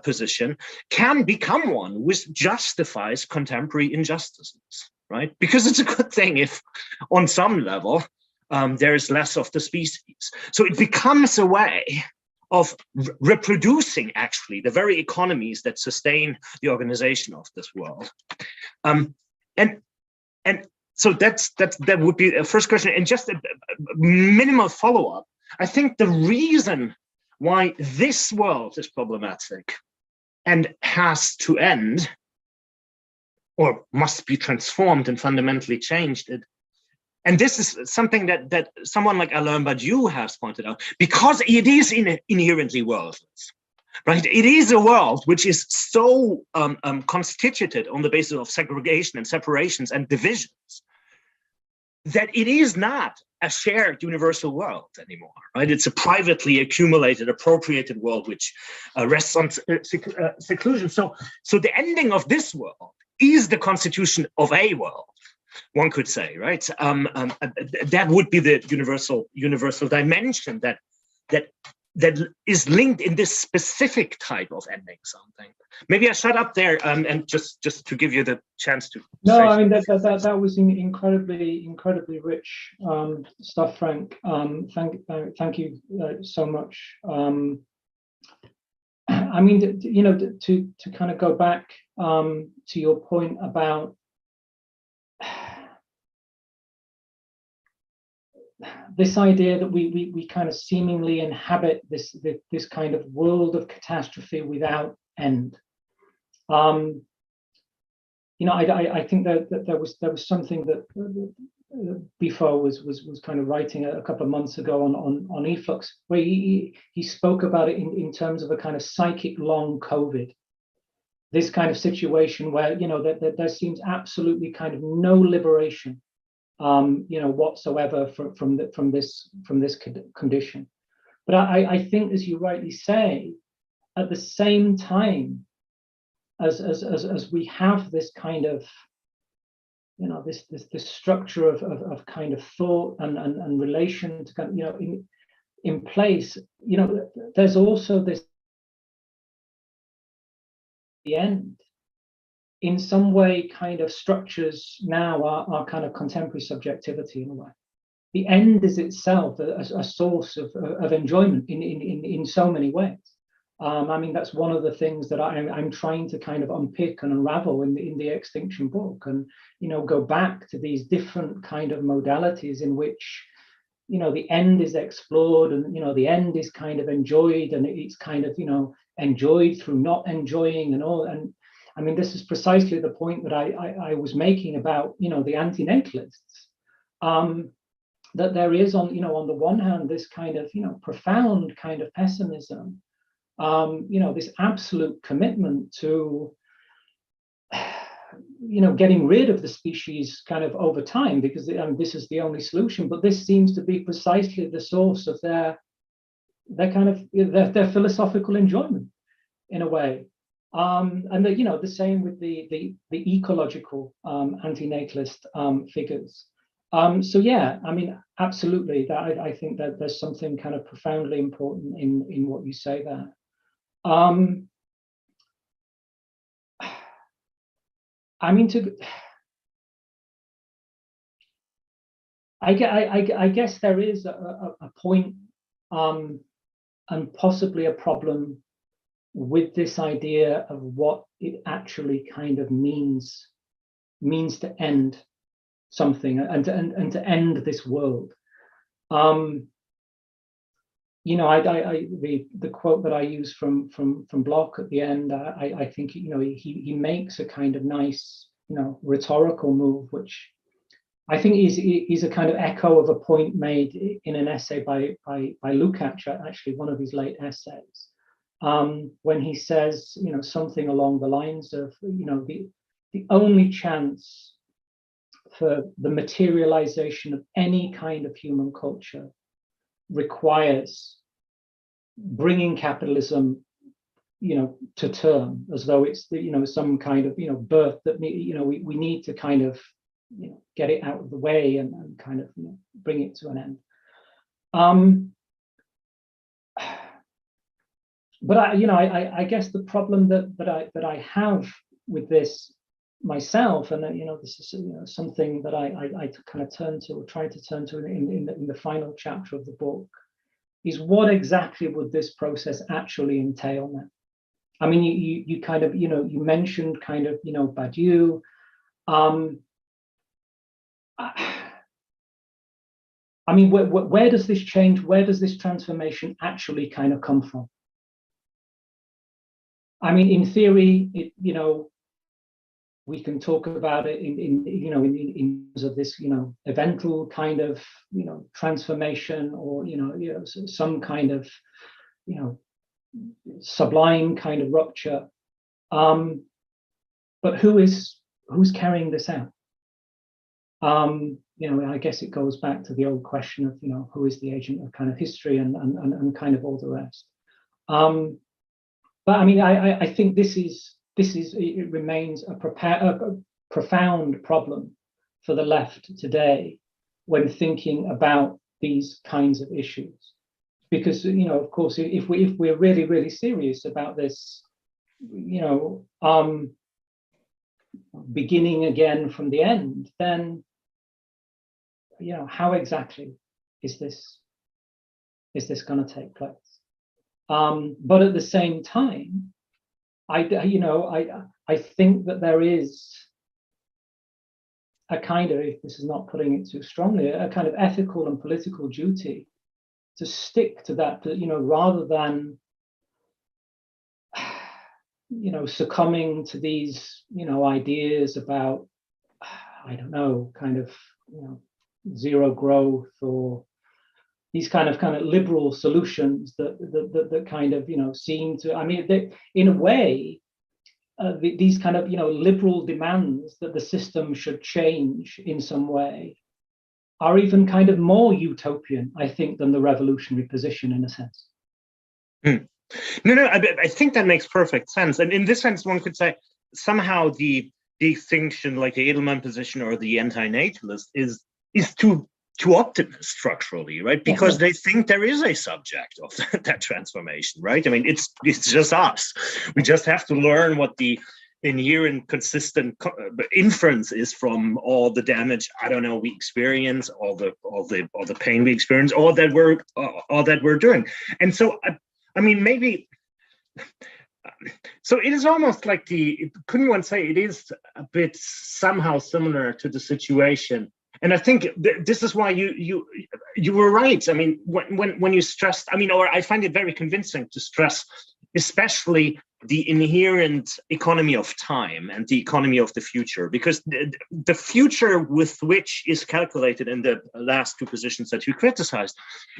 position can become one which justifies contemporary injustices, right? Because it's a good thing if on some level there is less of the species. So it becomes a way of reproducing actually the very economies that sustain the organization of this world. And so that would be a first question. And just a minimal follow-up. I think the reason why this world is problematic and has to end, or must be transformed and fundamentally changed, and this is something that someone like Alain Badiou has pointed out, because it is inherently worldless, right? It is a world which is so constituted on the basis of segregation and separations and divisions that it is not a shared universal world anymore, right? It's a privately accumulated, appropriated world which rests on seclusion. So the ending of this world is the constitution of a world, one could say, right? That would be the universal dimension that is linked in this specific type of ending something. Maybe I shut up there and just to give you the chance to. No, I mean that was incredibly rich stuff, Frank. Thank you so much. I mean, you know, to kind of go back to your point about this idea that we kind of seemingly inhabit this kind of world of catastrophe without end. You know, I think that there was something that Bifo was kind of writing a couple of months ago on efflux, where he spoke about it in terms of a kind of psychic long COVID. This kind of situation where, you know, that there seems absolutely kind of no liberation, you know, whatsoever from this condition. But I think, as you rightly say, at the same time as we have this kind of, you know, this structure of kind of thought and relation to kind of, you know, in place, you know, there's also this, the end in some way kind of structures now our kind of contemporary subjectivity in a way. The end is itself a source of enjoyment in so many ways. I mean, that's one of the things that I'm trying to kind of unpick and unravel in the De-Extinction book, and, you know, go back to these different kind of modalities in which, you know, the end is explored, and, you know, the end is kind of enjoyed, and it's kind of, you know, enjoyed through not enjoying and all. And I mean, this is precisely the point that I was making about, you know, the anti-natalists, that there is, on, you know, on the one hand, this kind of, you know, profound kind of pessimism, you know, this absolute commitment to, you know, getting rid of the species kind of over time, because this is the only solution. But this seems to be precisely the source of their kind of their philosophical enjoyment in a way. And you know, the same with the ecological anti-natalist figures. So yeah, I mean, absolutely, that I think that there's something kind of profoundly important in what you say there. I mean, I guess there is a point, and possibly a problem with this idea of what it actually kind of means to end something, and to end this world. You know, the quote that I use from Bloch at the end, I think, you know, he makes a kind of nice, you know, rhetorical move, which I think is a kind of echo of a point made in an essay by Lukács, actually one of his late essays, when he says, you know, something along the lines of, you know, the only chance for the materialization of any kind of human culture requires bringing capitalism, you know, to term, as though it's the, you know, some kind of, you know, birth that, you know, we need to kind of, you know, get it out of the way and kind of, you know, bring it to an end. But you know, I guess the problem that I have with this myself, and you know, this is, you know, something that I kind of turn to, or try to turn to in the final chapter of the book, is what exactly would this process actually entail now? I mean, you kind of, you know, you mentioned kind of, you know, Badiou. I mean, where does this change, where does this transformation actually kind of come from? I mean, in theory, it, you know, we can talk about it in terms of this, you know, eventual kind of, you know, transformation, or, you know, some kind of, you know, sublime kind of rupture. But who's carrying this out? You know, I guess it goes back to the old question of, you know, who is the agent of kind of history and kind of all the rest. But I mean, I think this is it remains a profound problem for the left today when thinking about these kinds of issues, because, you know, of course, if we're really serious about this, you know, beginning again from the end, then, you know, how exactly is this going to take place? But at the same time, I think that there is a kind of, if this is not putting it too strongly, a kind of ethical and political duty to stick to that, rather than, succumbing to these, ideas about, I don't know, kind of, zero growth, or these kind of liberal solutions that kind of, seem to, I mean, they, in a way, these kind of, liberal demands that the system should change in some way are even kind of more utopian, I think, than the revolutionary position, in a sense. No, I think that makes perfect sense. And in this sense, one could say somehow the De-Extinction, like the Edelman position or the anti-natalist, is too optimist structurally, right? Because they think there is a subject of that transformation, right? I mean, it's just us. We just have to learn what the inherent consistent inference is from all the damage, I don't know, we experience, all the pain we experience, all that we're doing. And so I mean, maybe, so it is almost like couldn't one say it is a bit somehow similar to the situation? And I think this is why you were right. I mean, when you stressed, I mean, or I find it very convincing to stress, especially the inherent economy of time and the economy of the future, because the future with which is calculated in the last two positions that you criticized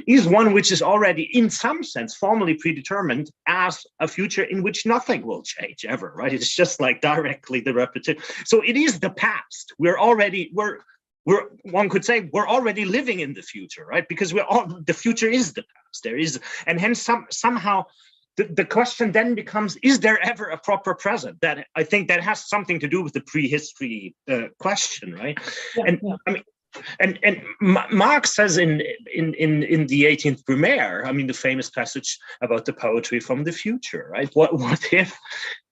is one which is already, in some sense, formally predetermined as a future in which nothing will change ever, right? It's just like directly the repetition. So it is the past. One could say we're already living in the future, right? Because the future is the past. There is, and hence somehow the question then becomes: is there ever a proper present? That I think that has something to do with the prehistory question, right? I mean, and Marx says in the 18th Brumaire, I mean, the famous passage about the poetry from the future, right? What if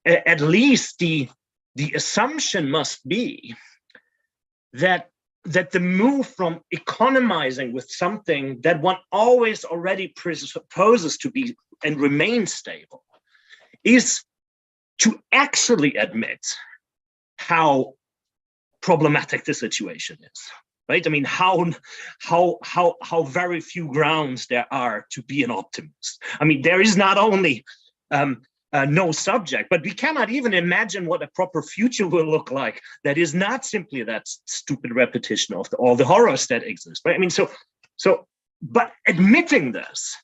at least the assumption must be that the move from economizing with something that one always already presupposes to be and remain stable is to actually admit how problematic the situation is, right? I mean, how very few grounds there are to be an optimist. I mean, there is not only no subject, but we cannot even imagine what a proper future will look like that is not simply that stupid repetition of all the horrors that exist, right? I mean, but admitting this,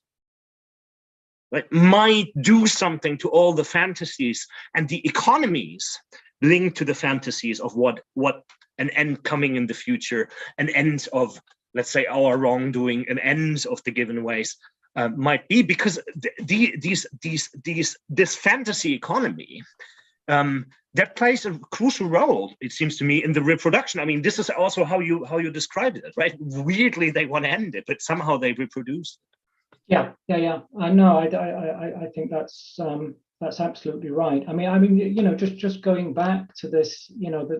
right, might do something to all the fantasies and the economies linked to the fantasies of what an end coming in the future, an end of, let's say, our wrongdoing, an end of the given ways. Might be, because this fantasy economy that plays a crucial role, it seems to me, in the reproduction. I mean, this is also how you described it, right? Weirdly, they want to end it, but somehow they reproduce it. Yeah. I know. I think that's absolutely right. I mean, just going back to this,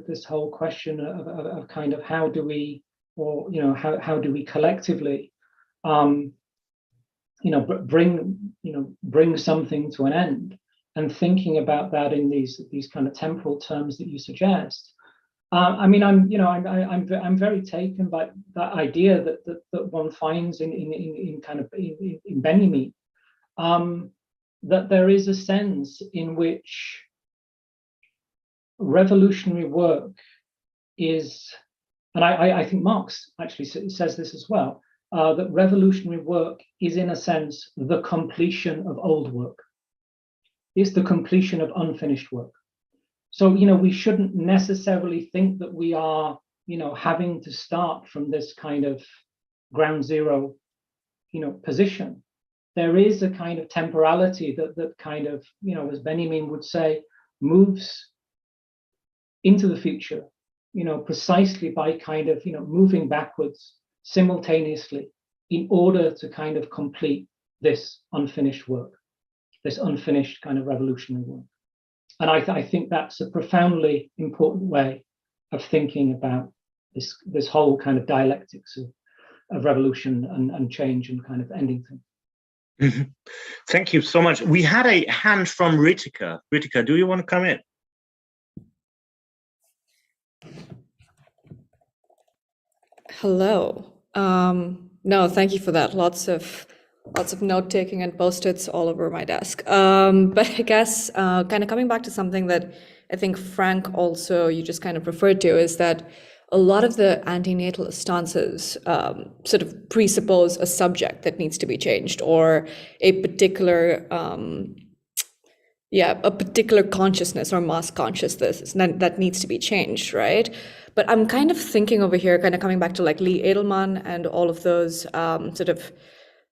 this whole question of kind of how do we, or how do we collectively, bring something to an end, and thinking about that in these kind of temporal terms that you suggest. I mean, I'm very taken by that idea that one finds in Benjamin, that there is a sense in which revolutionary work is, and I think Marx actually says this as well, that revolutionary work is, in a sense, the completion of old work. It's the completion of unfinished work. So, we shouldn't necessarily think that we are, having to start from this kind of ground zero, position. There is a kind of temporality that kind of, as Benjamin would say, moves into the future, precisely by kind of, moving backwards simultaneously in order to kind of complete this unfinished work, this unfinished kind of revolutionary work. And I think that's a profoundly important way of thinking about this whole kind of dialectics of revolution and change and kind of ending things. Thank you so much. We had a hand from Ritika. Ritika, do you want to come in? Hello. No, thank you for that. Lots of note taking and post-its all over my desk. But I guess kind of coming back to something that I think Frank also you just kind of referred to is that a lot of the anti-natalist stances sort of presuppose a subject that needs to be changed or a particular a particular consciousness or mass consciousness that needs to be changed, right? But I'm kind of thinking over here, kind of coming back to like Lee Edelman and all of those sort of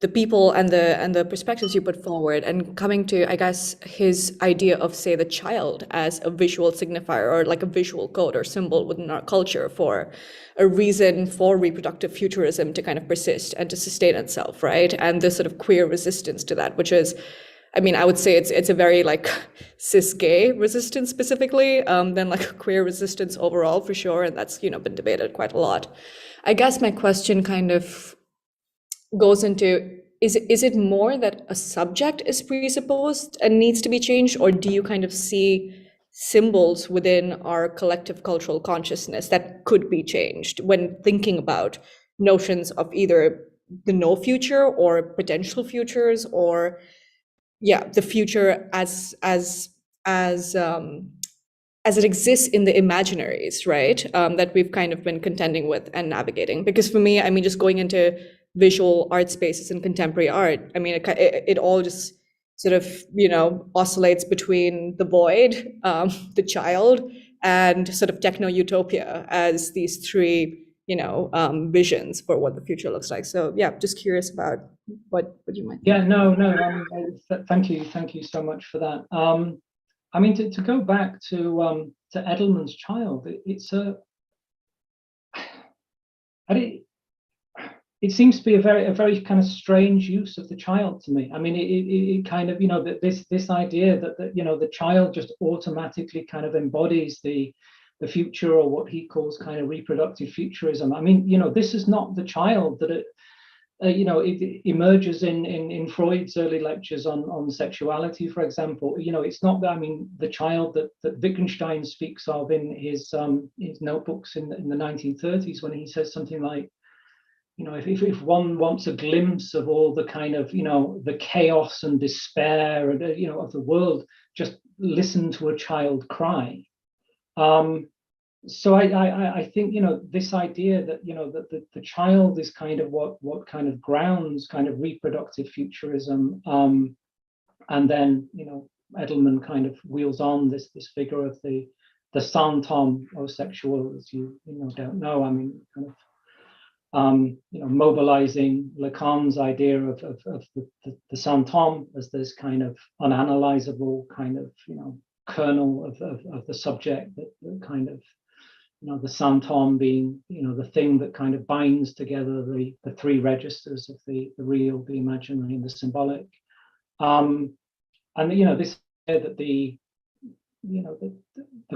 the people and the perspectives you put forward, and coming to, I guess, his idea of, say, the child as a visual signifier or like a visual code or symbol within our culture for a reason for reproductive futurism to kind of persist and to sustain itself, right? And this sort of queer resistance to that, which is, I mean, I would say it's a very like cis gay resistance specifically, than like a queer resistance overall for sure, and that's been debated quite a lot. I guess my question kind of goes into is it more that a subject is presupposed and needs to be changed, or do you kind of see symbols within our collective cultural consciousness that could be changed when thinking about notions of either the no future or potential futures or the future as it exists in the imaginaries, right? That we've kind of been contending with and navigating. Because for me, I mean, just going into visual art spaces and contemporary art, I mean, it all just sort of, oscillates between the void, the child, and sort of techno-utopia as these three, visions for what the future looks like. So yeah, just curious about what you might think. Yeah, no, thank you so much for that. I mean, to go back to Edelman's child, it seems to be a very kind of strange use of the child to me. I mean, it kind of, this idea that the child just automatically kind of embodies the future, or what he calls kind of reproductive futurism. I mean, this is not the child that it emerges in Freud's early lectures on sexuality, for example. It's not that, I mean, the child that Wittgenstein speaks of in his notebooks in the 1930s, when he says something like, if one wants a glimpse of all the kind of, the chaos and despair and, of the world, just listen to a child cry. So I think, this idea that, that the child is kind of what kind of grounds kind of reproductive futurism. And then, Edelman kind of wheels on this figure of the Santom-osexual, as you don't know. I mean, kind of, mobilizing Lacan's idea of the Santom as this kind of unanalyzable kind of, kernel of the subject, that kind of, the Santom being, the thing that kind of binds together the three registers of the real, the imaginary, and the symbolic. And this that the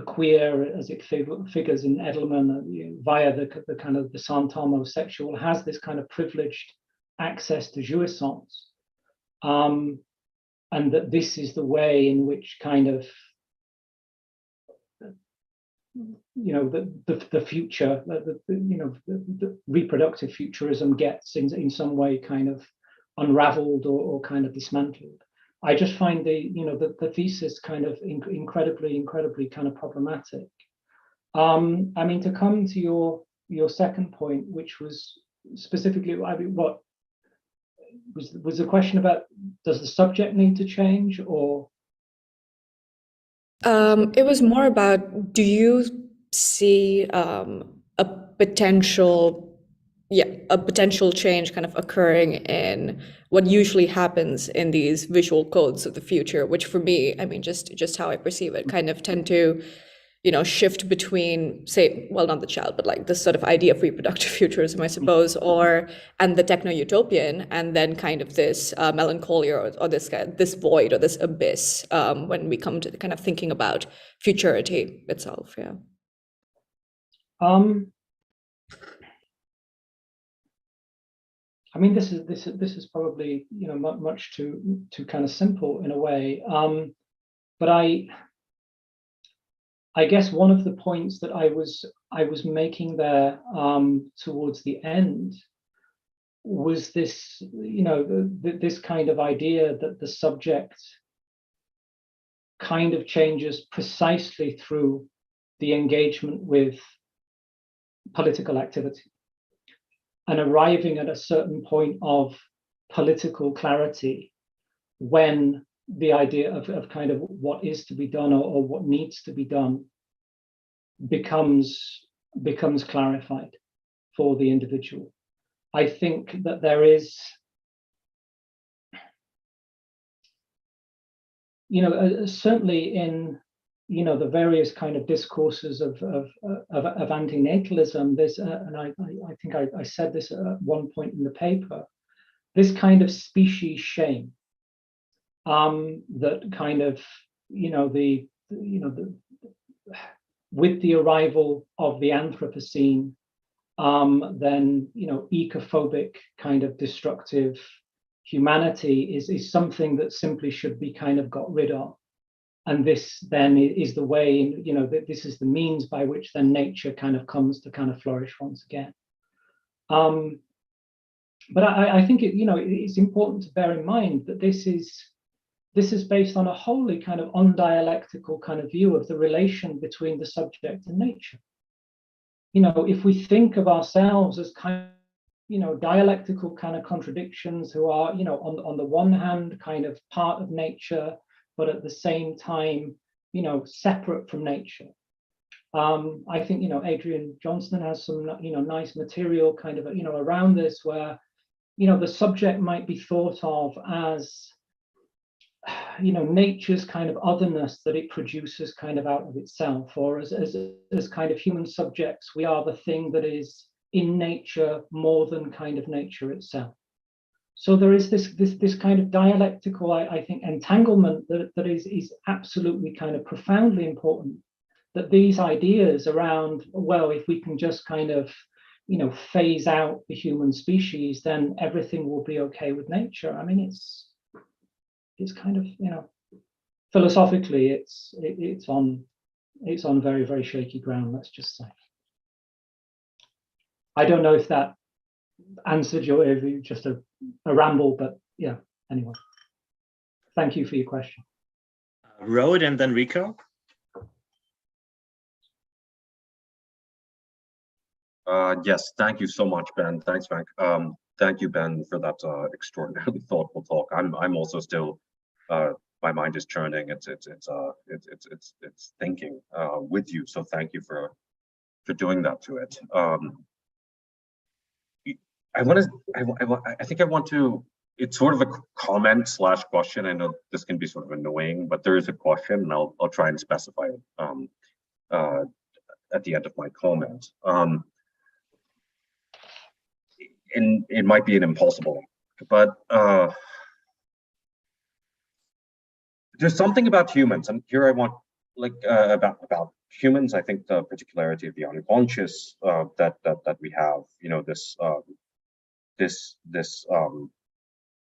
queer, as it figures in Edelman via the kind of the Santom-osexual, has this kind of privileged access to jouissance, and that this is the way in which kind of the future, the reproductive futurism gets in some way kind of unraveled or kind of dismantled. I just find the thesis kind of incredibly kind of problematic. I mean, to come to your second point, which was specifically, I mean, what was the question about? Does the subject need to change, or? It was more about, do you see a potential change kind of occurring in what usually happens in these visual codes of the future, which for me, I mean, just how I perceive it, kind of tend to, shift between, say, well, not the child, but like this sort of idea of reproductive futurism, I suppose, and the techno-utopian, and then kind of this melancholia or this void or this abyss when we come to kind of thinking about futurity itself. Yeah. I mean, this is probably, you know, much too kind of simple in a way. But I guess one of the points that I was making there towards the end was this, you know, this kind of idea that the subject kind of changes precisely through the engagement with political activity, and arriving at a certain point of political clarity when the idea of kind of what is to be done or what needs to be done becomes clarified for the individual. I think that there is, you know, certainly in, you know, the various kind of discourses of anti-natalism, there's, and I think I said this at one point in the paper, this kind of species shame that kind of, you know, with the arrival of the Anthropocene, then, you know, ecophobic kind of destructive humanity is something that simply should be kind of got rid of. And this then is the way, you know, that this is the means by which then nature kind of comes to kind of flourish once again. But I think it, you know, it's important to bear in mind that this is based on a wholly kind of undialectical kind of view of the relation between the subject and nature. You know, if we think of ourselves as kind of, you know, dialectical kind of contradictions who are, you know, on the one hand kind of part of nature, but at the same time, you know, separate from nature. I think, you know, Adrian Johnston has some, you know, nice material kind of, you know, around this where, you know, the subject might be thought of as, you know, nature's kind of otherness that it produces kind of out of itself, or as kind of human subjects, we are the thing that is in nature more than kind of nature itself. So there is this kind of dialectical, I think, entanglement that is absolutely kind of profoundly important, that these ideas around, well, if we can just kind of, you know, phase out the human species, then everything will be okay with nature. I mean, it's kind of, you know, philosophically, it's on very, very shaky ground, let's just say. I don't know if that answered your, just a ramble, but yeah, anyway. Thank you for your question. Road and then Rico. Yes, thank you so much, Ben. Thanks, Frank. Thank you, Ben, for that extraordinarily thoughtful talk. I'm also still, my mind is churning. It's thinking with you. So thank you for doing that to it. I think I want to. It's sort of a comment / question. I know this can be sort of annoying, but there is a question, and I'll try and specify it at the end of my comment. And it might be an impossible, but there's something about humans, and here I want about humans. I think the particularity of the unconscious that we have, you know, this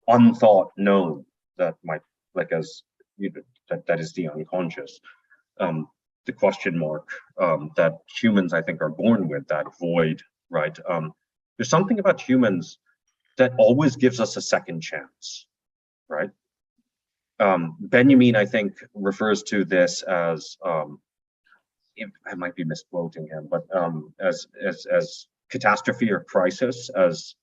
unthought known that might, like, as you know, that is the unconscious, the question mark that humans, I think, are born with, that void, right? There's something about humans that always gives us a second chance, right? Benjamin, I think, refers to this as, I might be misquoting him, but as catastrophe or crisis, as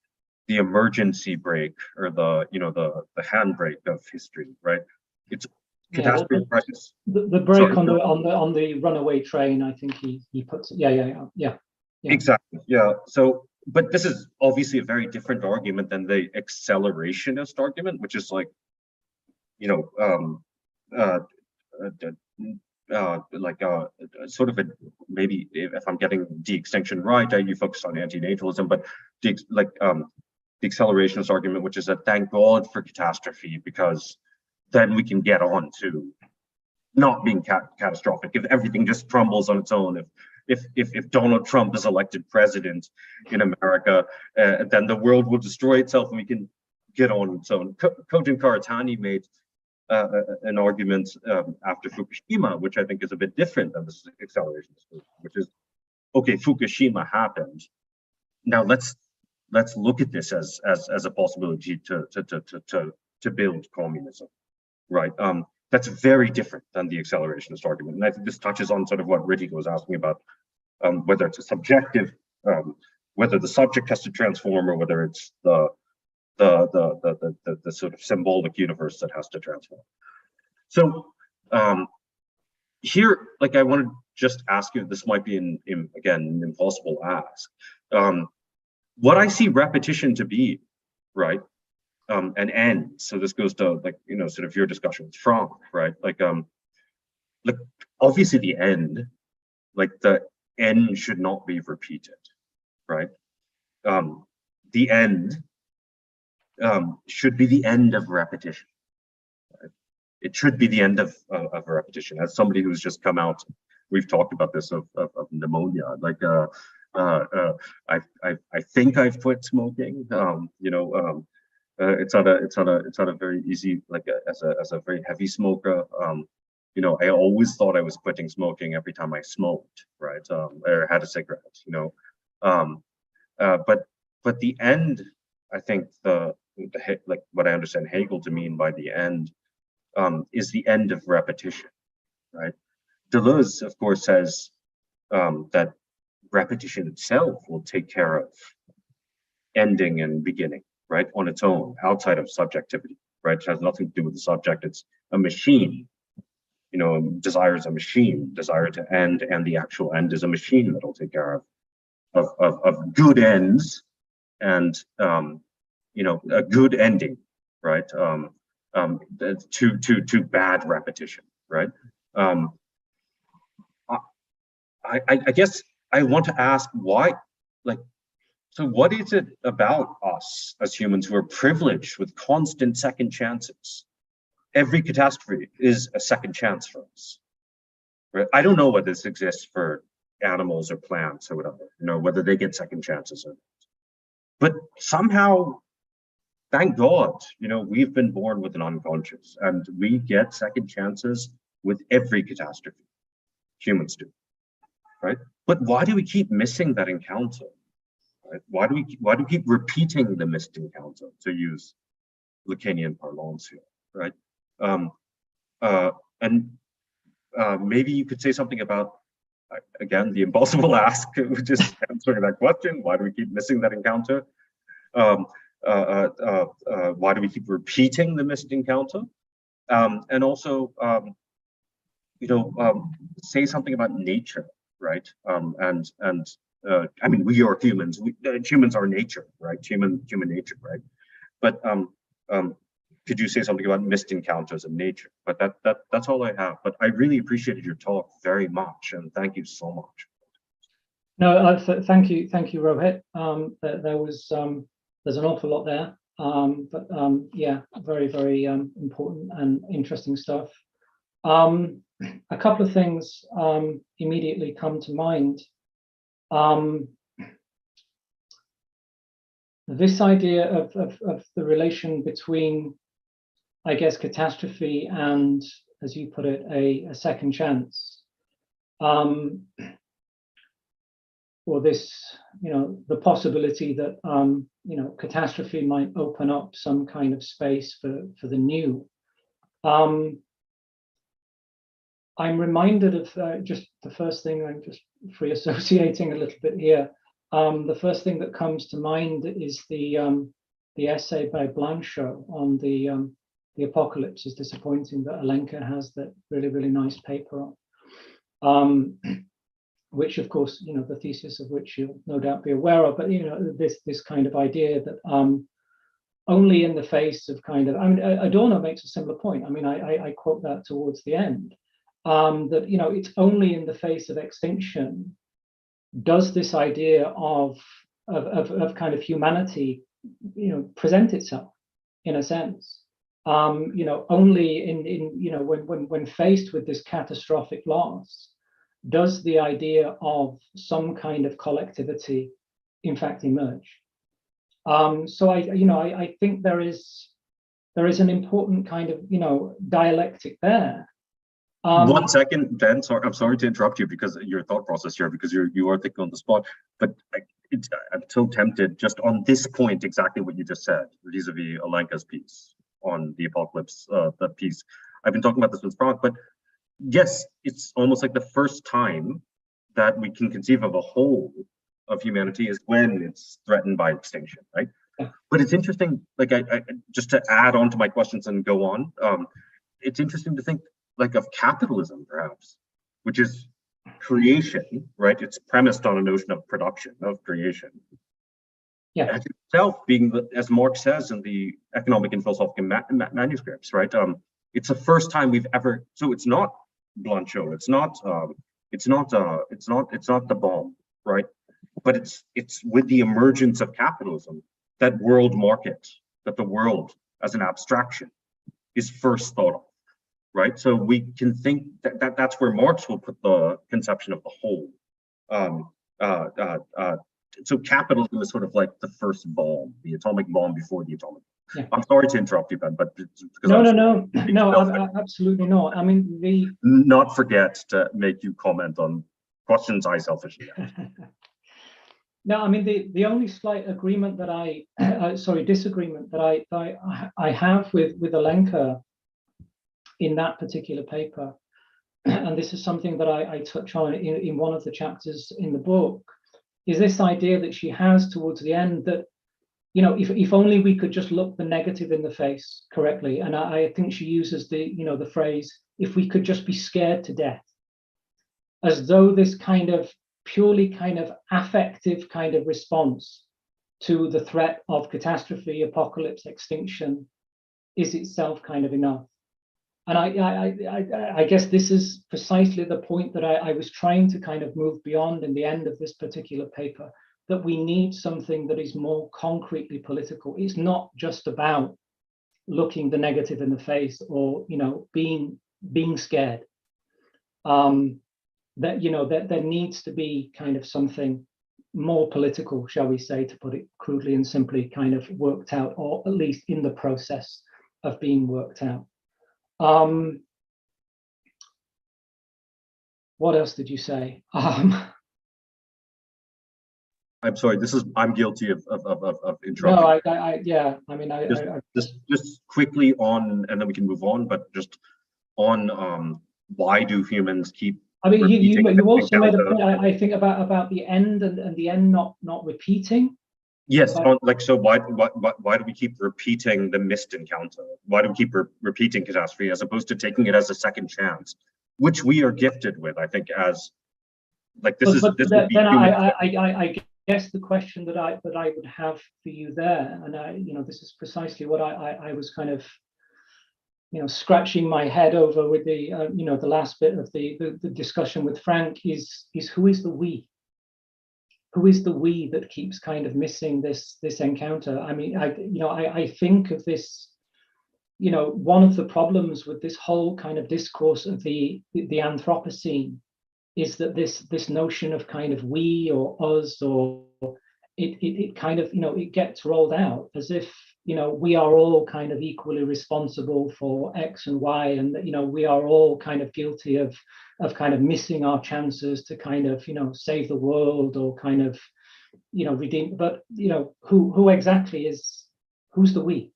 the emergency brake, or the, you know, the handbrake of history, right? It's catastrophe, crisis. The brake on the runaway train, I think he puts it. Yeah. Exactly. Yeah. So, but this is obviously a very different argument than the accelerationist argument, which is like, you know, sort of a, maybe if I'm getting De-Extinction right, you focus on anti-natalism, but the accelerationist argument, which is that thank God for catastrophe, because then we can get on to not being catastrophic. If everything just crumbles on its own, if if Donald Trump is elected president in America, then the world will destroy itself and we can get on its own. Kojin Karatani made an argument after Fukushima, which I think is a bit different than this acceleration, which is, okay, Fukushima happened. Now let's look at this as a possibility to build communism, right? That's very different than the accelerationist argument, and I think this touches on sort of what Ritika was asking about, whether it's a subjective, whether the subject has to transform, or whether it's the sort of symbolic universe that has to transform. So here, like, I want to just ask you, this might be again an impossible ask. What I see repetition to be, right, an end. So this goes to, like, you know, sort of your discussion with Frank, right? Like obviously the end, like the end should not be repeated, right? The end should be the end of repetition. Right? It should be the end of repetition. As somebody who's just come out, we've talked about this of pneumonia. Like I think I've quit smoking. You know, it's not a very easy, like as a very heavy smoker. You know, I always thought I was quitting smoking every time I smoked, right? Or had a cigarette. You know, but the end, I think like what I understand Hegel to mean by the end is the end of repetition, right? Deleuze, of course, says that repetition itself will take care of ending and beginning, right, on its own, outside of subjectivity, right? It has nothing to do with the subject. It's a machine. You know, desire is a machine. Desire to end, and the actual end is a machine that'll take care of good ends and you know, a good ending, right? To bad repetition, right? I guess I want to ask why, like, so what is it about us as humans who are privileged with constant second chances? Every catastrophe is a second chance for us, right? I don't know whether this exists for animals or plants or whatever, you know, whether they get second chances or not. But somehow, thank God, you know, we've been born with an unconscious, and we get second chances with every catastrophe. Humans do, right? But why do we keep missing that encounter? Right? Why do we keep repeating the missed encounter, to use Lacanian parlance here, right? Maybe you could say something about, again, the impossible ask, just answering that question. Why do we keep missing that encounter? Why do we keep repeating the missed encounter? And also, you know, say something about nature, right? I mean, we are humans. Humans are nature, right? Human nature, right? But could you say something about missed encounters in nature? But that's all I have. But I really appreciated your talk very much, and thank you so much. No, thank you, Rohit. There's an awful lot there, but yeah, very, very important and interesting stuff. A couple of things immediately come to mind. This idea of the relation between, I guess, catastrophe and, as you put it, a second chance. Or this, you know, the possibility that, you know, catastrophe might open up some kind of space for the new. I'm reminded of just the first thing, I'm just free associating a little bit here. The first thing that comes to mind is the essay by Blanchot on the apocalypse is disappointing, that Alenka has that really, really nice paper on. Which, of course, you know, the thesis of which you'll no doubt be aware of, but, you know, this kind of idea that only in the face of kind of, I mean, Adorno makes a similar point. I mean, I quote that towards the end, that, you know, it's only in the face of extinction does this idea of kind of humanity, you know, present itself in a sense. You know, only in you know, when faced with this catastrophic loss, does the idea of some kind of collectivity in fact emerge? So I think there is an important kind of dialectic there. 1 second, Ben. Sorry, I'm sorry to interrupt you because your thought process here, because you are thinking on the spot. But I'm so tempted just on this point, exactly what you just said, vis-a-vis Alenka's piece on the apocalypse, the piece. I've been talking about this with Frank, but yes, it's almost like the first time that we can conceive of a whole of humanity is when it's threatened by extinction, right? Yeah. But it's interesting, like I just to add on to my questions and go on, it's interesting to think like of capitalism, perhaps, which is creation, right? It's premised on a notion of production, of creation. Yeah. As itself being, as Marx says in the economic and philosophical manuscripts, right? It's the first time we've ever. So it's not Blanchot. It's not the bomb, right? But it's with the emergence of capitalism that world market, that the world as an abstraction is first thought of, right? So we can think that's where Marx will put the conception of the whole. So capitalism is sort of like the first bomb, the atomic bomb before the atomic. Yeah. I'm sorry to interrupt you, Ben, but no, absolutely not. I mean, not forget to make you comment on questions I selfishly asked. No, I mean the only agreement that disagreement that I have with Alenka in that particular paper, and this is something that I touch on in one of the chapters in the book, is this idea that she has towards the end that, if only we could just look the negative in the face correctly, and I think she uses the phrase, if we could just be scared to death, as though this kind of purely kind of affective kind of response to the threat of catastrophe, apocalypse, extinction is itself kind of enough. And I guess this is precisely the point that I was trying to kind of move beyond in the end of this particular paper, that we need something that is more concretely political. It's not just about looking the negative in the face or, being scared. That there needs to be kind of something more political, shall we say, to put it crudely and simply, kind of worked out, or at least in the process of being worked out. What else did you say? I'm sorry. I'm guilty of interrupting. No, just quickly on, and then we can move on. But just on, why do humans keep? I mean, you also made a point, I think, about the end and the end not repeating. Yes, so why do we keep repeating the missed encounter? Why do we keep repeating catastrophe as opposed to taking it as a second chance, which we are gifted with? I think as like this would be. I guess the question that I would have for you there, and this is precisely what I was kind of scratching my head over with the the last bit of the discussion with Frank is who is the we? Who is the we that keeps kind of missing this encounter? I mean, I think of this, one of the problems with this whole kind of discourse of the anthropocene is that this notion of kind of we or us, or it kind of it gets rolled out as if we are all kind of equally responsible for X and Y, and we are all kind of guilty of kind of missing our chances to kind of save the world or kind of redeem. But who exactly who's the we?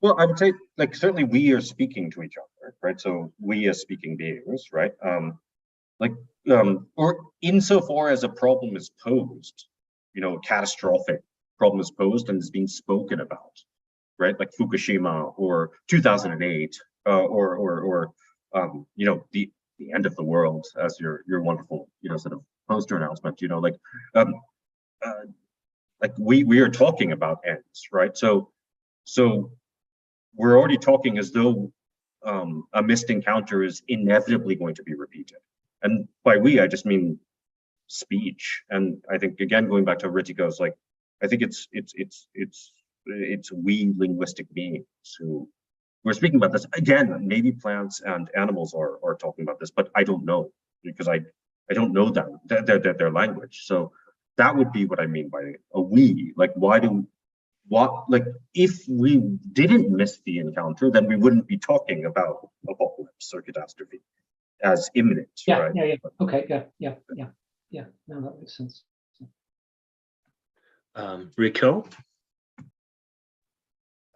Well, I would say, like, certainly we are speaking to each other, right? So we as speaking beings, right? Or insofar as a problem is posed, a catastrophic problem is posed and is being spoken about, right? Like Fukushima or 2008, or the end of the world, as your wonderful sort of poster announcement. Like we are talking about ends, right? So we're already talking as though a missed encounter is inevitably going to be repeated, and by we I just mean speech. And I think, again, going back to Ritiko's, like, I think it's we linguistic beings who we're speaking about this again. Maybe plants and animals are talking about this, but I don't know, because I don't know their language. So that would be what I mean by a we. Like, like if we didn't miss the encounter, then we wouldn't be talking about apocalypse or catastrophe as imminent. Yeah, right? yeah. Okay, yeah. No, that makes sense. Rico?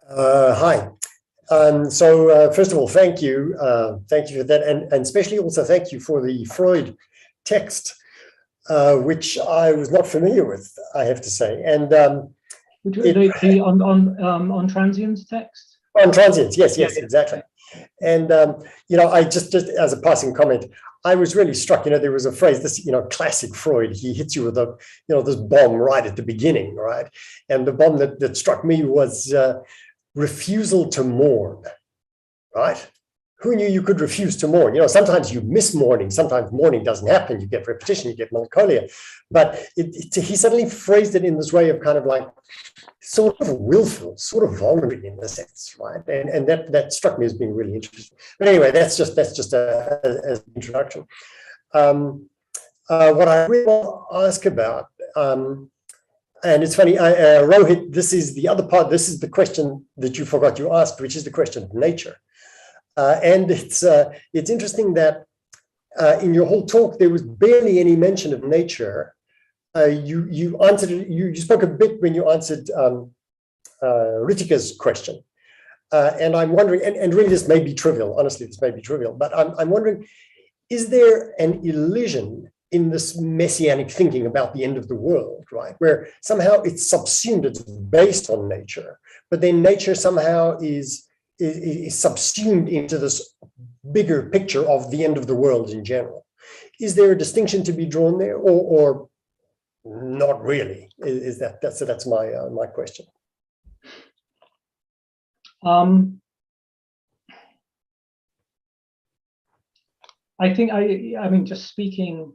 Hi. So first of all, thank you for that, and especially also thank you for the Freud text, which I was not familiar with, I have to say. And Would you the on transience text? On Transience, yes, Yeah. exactly. And I just as a passing comment, I was really struck. There was a phrase, this classic Freud. He hits you with a this bomb right at the beginning, right? And the bomb that struck me was refusal to mourn, right? Who knew you could refuse to mourn? Sometimes you miss mourning. Sometimes mourning doesn't happen. You get repetition, you get melancholia. But he suddenly phrased it in this way of kind of like sort of willful, sort of voluntary in a sense, right? And that struck me as being really interesting. But anyway, that's just as an introduction. What I really want to ask about, and it's funny, Rohit, this is the other part. This is the question that you forgot you asked, which is the question of nature. And it's interesting that in your whole talk there was barely any mention of nature. You answered. You spoke a bit when you answered Ritika's question, and I'm wondering. And really, this may be trivial. Honestly, this may be trivial. But I'm wondering: is there an illusion in this messianic thinking about the end of the world, right? Where somehow it's subsumed, it's based on nature, but then nature somehow is subsumed into this bigger picture of the end of the world in general. Is there a distinction to be drawn there, or not really? That's my question. I think I mean, just speaking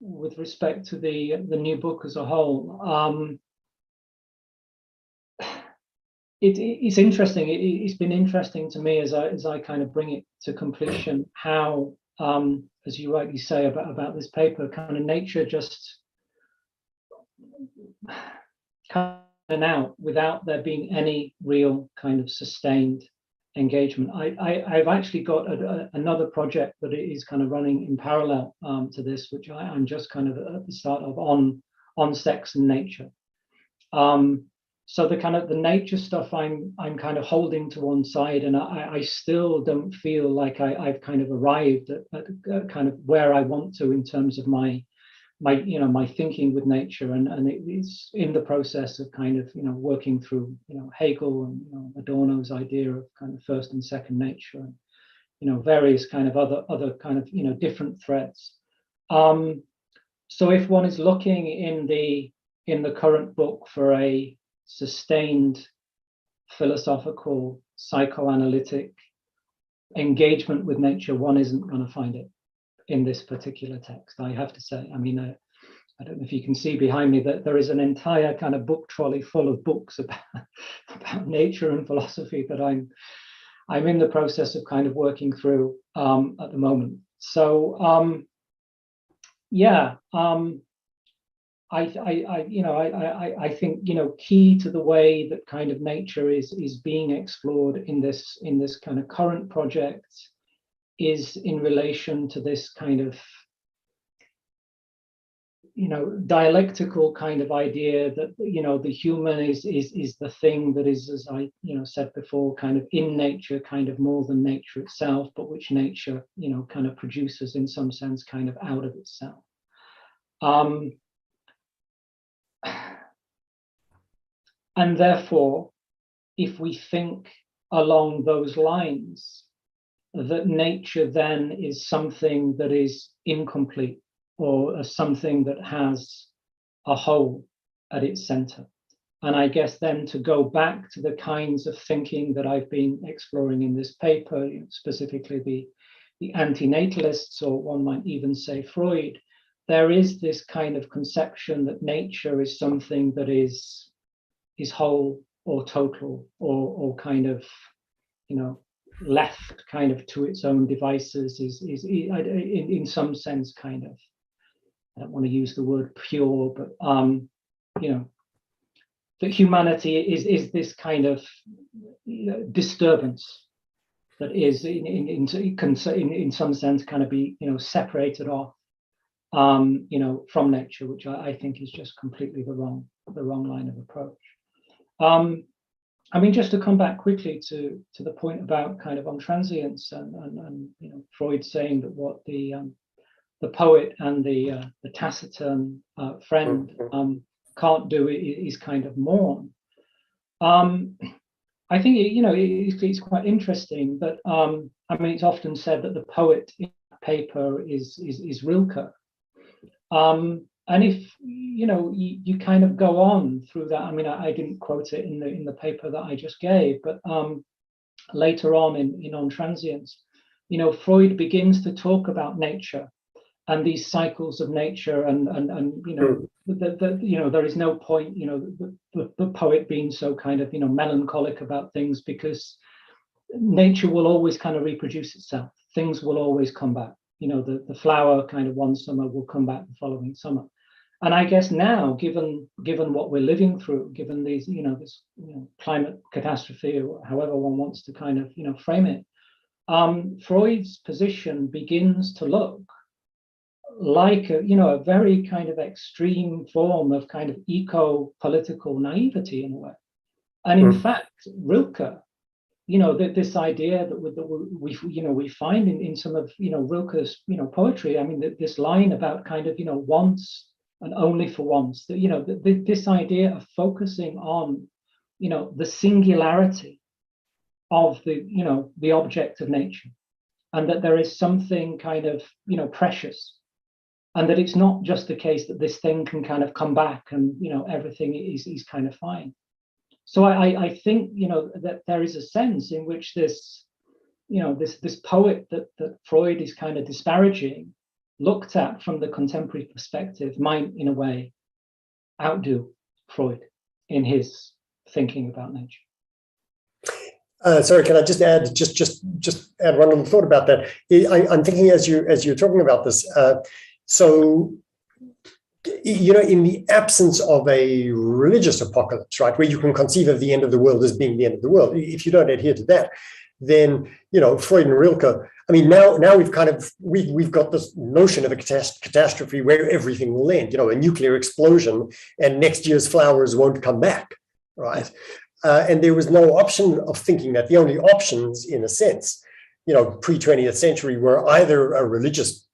with respect to the new book as a whole, it's interesting. It's been interesting to me as I kind of bring it to completion, how, as you rightly say about this paper, kind of nature just coming out without there being any real kind of sustained engagement. I've actually got another project that is kind of running in parallel to this, which I'm just kind of at the start of, on sex and nature. So the nature stuff I'm kind of holding to one side, and I still don't feel like I've kind of arrived at kind of where I want to in terms of my thinking with nature, and it is in the process of kind of working through Hegel and Adorno's idea of kind of first and second nature, and various kind of other kind of different threads. So if one is looking in the current book for a sustained philosophical psychoanalytic engagement with nature, one isn't going to find it in this particular text, I have to say. I mean, I don't know if you can see behind me that there is an entire kind of book trolley full of books about nature and philosophy that I'm in the process of kind of working through at the moment. So I think key to the way that kind of nature is being explored in this kind of current project is in relation to this kind of dialectical kind of idea that the human is the thing that is, as I said before, kind of in nature, kind of more than nature itself, but which nature kind of produces in some sense kind of out of itself. And therefore, if we think along those lines, that nature then is something that is incomplete, or something that has a hole at its center. And I guess then to go back to the kinds of thinking that I've been exploring in this paper, specifically the anti-natalists, or one might even say Freud, there is this kind of conception that nature is something that is whole or total, or kind of left kind of to its own devices is in some sense kind of, I don't want to use the word pure, but that humanity is this kind of disturbance that is in some sense kind of be separated off from nature, which I think is just completely the wrong line of approach. I mean, just to come back quickly to the point about kind of on transience and Freud saying that what the poet and the taciturn friend can't do is kind of mourn. I think it's quite interesting, but I mean, it's often said that the poet in the paper is Rilke. And if you kind of go on through that, I mean, I didn't quote it in the paper that I just gave, but later on in On Transience, Freud begins to talk about nature and these cycles of nature, and there is no point the poet being so kind of melancholic about things, because nature will always kind of reproduce itself. Things will always come back. The flower kind of one summer will come back the following summer. And I guess now, given what we're living through, given these this climate catastrophe, or however one wants to kind of frame it, Freud's position begins to look like a very kind of extreme form of kind of eco-political naivety in a way. And in fact, Rilke, this idea that we find in some of Rilke's poetry. I mean, this line about kind of once and only for once. This idea of focusing on the singularity of the object of nature, and that there is something kind of precious, and that it's not just the case that this thing can kind of come back and everything is kind of fine. So I think that there is a sense in which this this poet that Freud is kind of disparaging, looked at from the contemporary perspective, might in a way outdo Freud in his thinking about nature. Sorry, can I just add add one little thought about that? I'm thinking as you're talking about this. So, in the absence of a religious apocalypse, right, where you can conceive of the end of the world as being the end of the world, if you don't adhere to that, then Freud and Rilke. I mean, now we've got this notion of a catastrophe where everything will end, a nuclear explosion, and next year's flowers won't come back, right? And there was no option of thinking that. The only options, in a sense, pre-20th century, were either a religious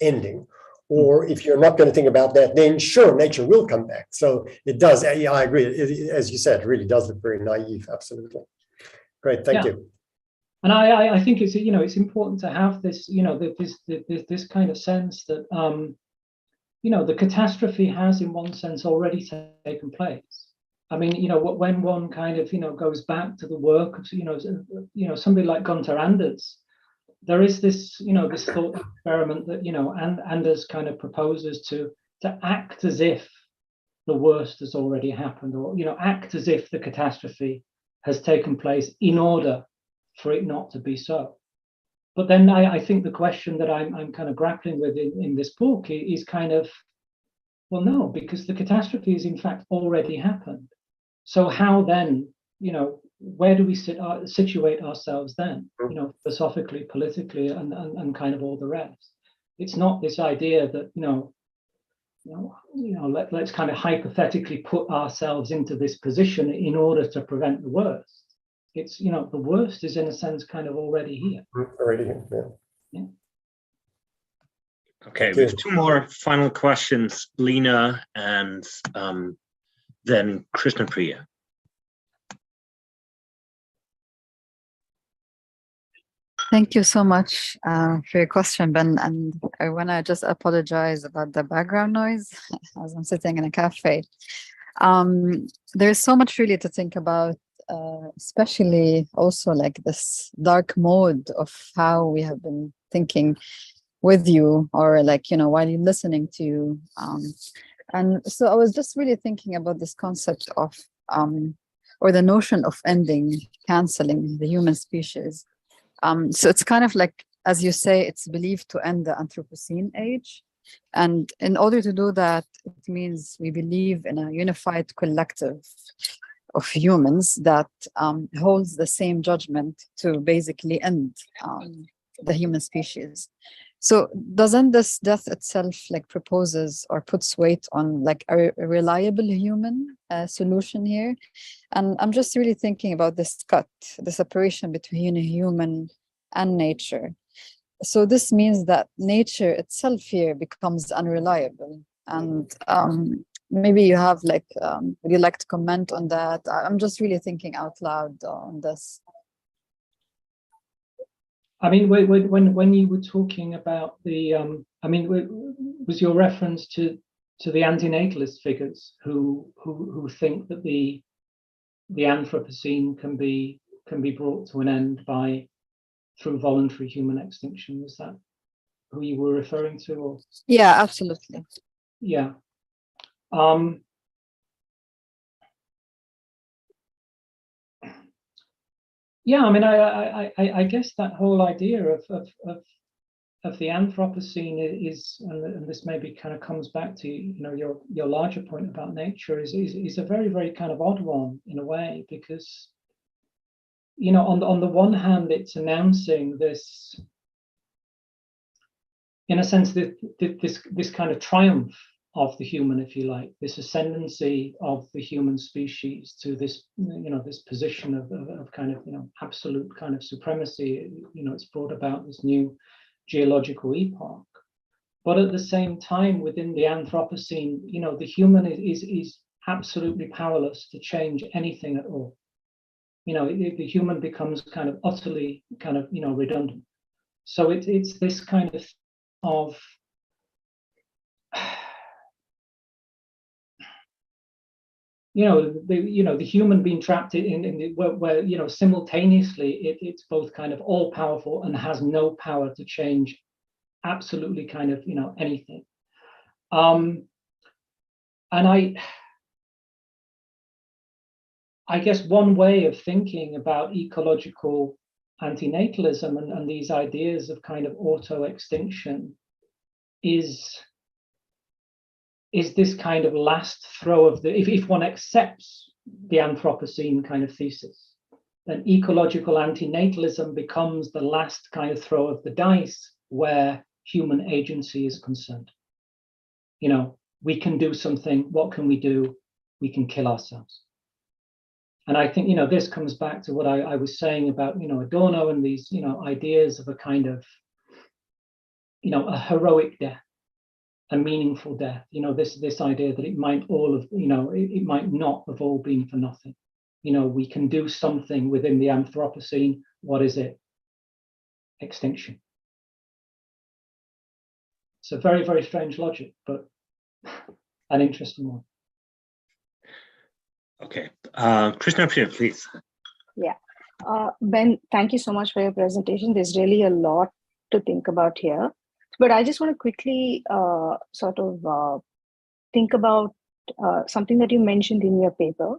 ending, or if you're not going to think about that, then sure, nature will come back. So it does. Yeah, I agree. As you said, it really does look very naive. Absolutely. Great. Thank you. And I think it's it's important to have this this kind of sense that the catastrophe has in one sense already taken place. I mean, when one kind of goes back to the work of somebody like Günther Anders, there is this this thought experiment that Anders kind of proposes to act as if the worst has already happened, or act as if the catastrophe has taken place in order for it not to be so. But then I think the question that I'm kind of grappling with in this book is kind of, well, no, because the catastrophe has in fact already happened. So how then, where do we situate ourselves then, philosophically, politically, and kind of all the rest? It's not this idea that, let's kind of hypothetically put ourselves into this position in order to prevent the worst. It's, the worst is in a sense kind of already here. Already here, yeah. Okay, we have two more final questions, Lena and then Krishnapriya. Thank you so much for your question, Ben. And I want to just apologize about the background noise as I'm sitting in a cafe. There's so much really to think about, especially also like this dark mode of how we have been thinking with you, or like, while you're listening to you. And so I was just really thinking about this concept of or the notion of ending, canceling the human species. So it's kind of like, as you say, it's believed to end the Anthropocene age. And in order to do that, it means we believe in a unified collective of humans that holds the same judgment to basically end the human species. So doesn't this death itself like proposes or puts weight on like a reliable human solution here? And I'm just really thinking about this cut, the separation between human and nature. So this means that nature itself here becomes unreliable. And maybe you have like, would you like to comment on that? I'm just really thinking out loud on this. I mean, when you were talking about the, I mean, was your reference to the anti-natalist figures who think that the Anthropocene can be brought to an end through voluntary human extinction? Was that who you were referring to? Or? Yeah, absolutely. Yeah. Yeah, I mean, I guess that whole idea of the Anthropocene is, and this maybe kind of comes back to your larger point about nature, is a very, very kind of odd one in a way, because on the one hand it's announcing this, in a sense, this kind of triumph of the human, if you like, this ascendancy of the human species to this, this position of kind of, absolute kind of supremacy. It's brought about this new geological epoch. But at the same time, within the Anthropocene, the human is absolutely powerless to change anything at all. The human becomes kind of utterly kind of, redundant. So it's this kind of the human being trapped in where simultaneously it's both kind of all powerful and has no power to change absolutely kind of anything. And I guess one way of thinking about ecological antinatalism and these ideas of kind of auto-extinction is this kind of last throw of the, if one accepts the Anthropocene kind of thesis, then ecological antinatalism becomes the last kind of throw of the dice where human agency is concerned. We can do something. What can we do? We can kill ourselves. And I think, this comes back to what I was saying about, Adorno and these, ideas of a kind of, a heroic death, a meaningful death. This idea that it might all have, it might not have all been for nothing. We can do something within the Anthropocene. What is it? Extinction. It's a very, very strange logic, but an interesting one. Okay, Krishna, please. Yeah, Ben, thank you so much for your presentation. There's really a lot to think about here, but I just want to quickly sort of think about something that you mentioned in your paper,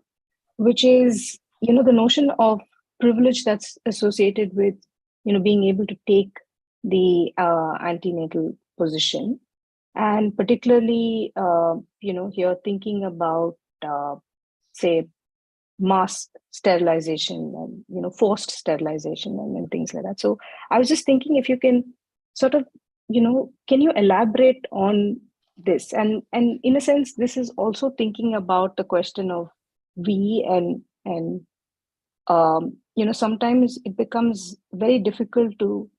which is, the notion of privilege that's associated with, being able to take the antinatal position, and particularly, here thinking about say mass sterilization and forced sterilization and things like that. So I was just thinking if you can sort of can you elaborate on this, and in a sense this is also thinking about the question of we and sometimes it becomes very difficult to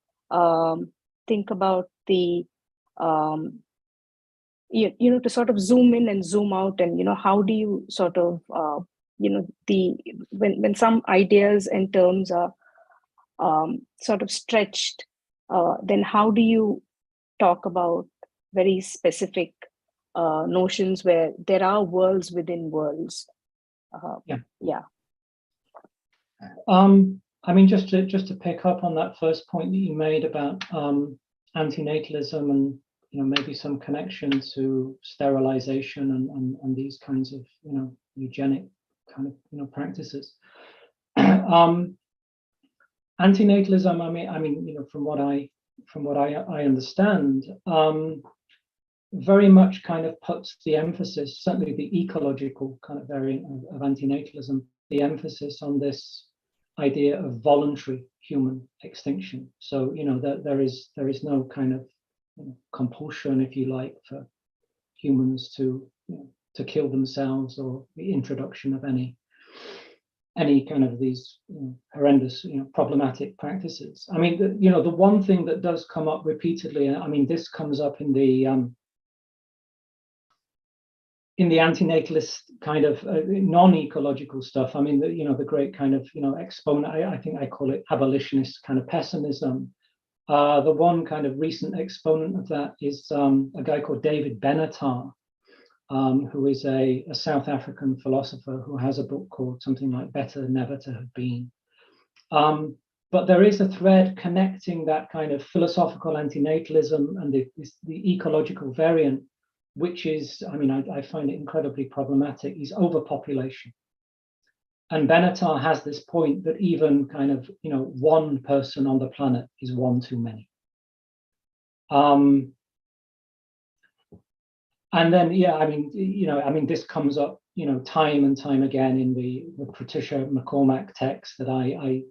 think about the to sort of zoom in and zoom out, and how do you sort of when some ideas and terms are sort of stretched, then how do you talk about very specific notions where there are worlds within worlds? Yeah. I mean, just to pick up on that first point that you made about antinatalism and maybe some connection to sterilization and these kinds of eugenic kind of practices. Anti-natalism, I mean, from what I understand, very much kind of puts the emphasis, certainly the ecological kind of variant of anti-natalism, the emphasis on this idea of voluntary human extinction. So, that there is no kind of compulsion, if you like, for humans to kill themselves, or the introduction of any kind of these horrendous, problematic practices. I mean, the one thing that does come up repeatedly, and I mean, this comes up in the anti-natalist kind of non-ecological stuff. I mean, the great kind of exponent, I think I call it abolitionist kind of pessimism. The one kind of recent exponent of that is a guy called David Benatar, who is a South African philosopher who has a book called something like Better Never to Have Been. But there is a thread connecting that kind of philosophical antinatalism and the ecological variant, which is, I mean, I find it incredibly problematic, is overpopulation. And Benatar has this point that even kind of, one person on the planet is one too many. And then, yeah, I mean, this comes up, time and time again in the Patricia McCormack text that I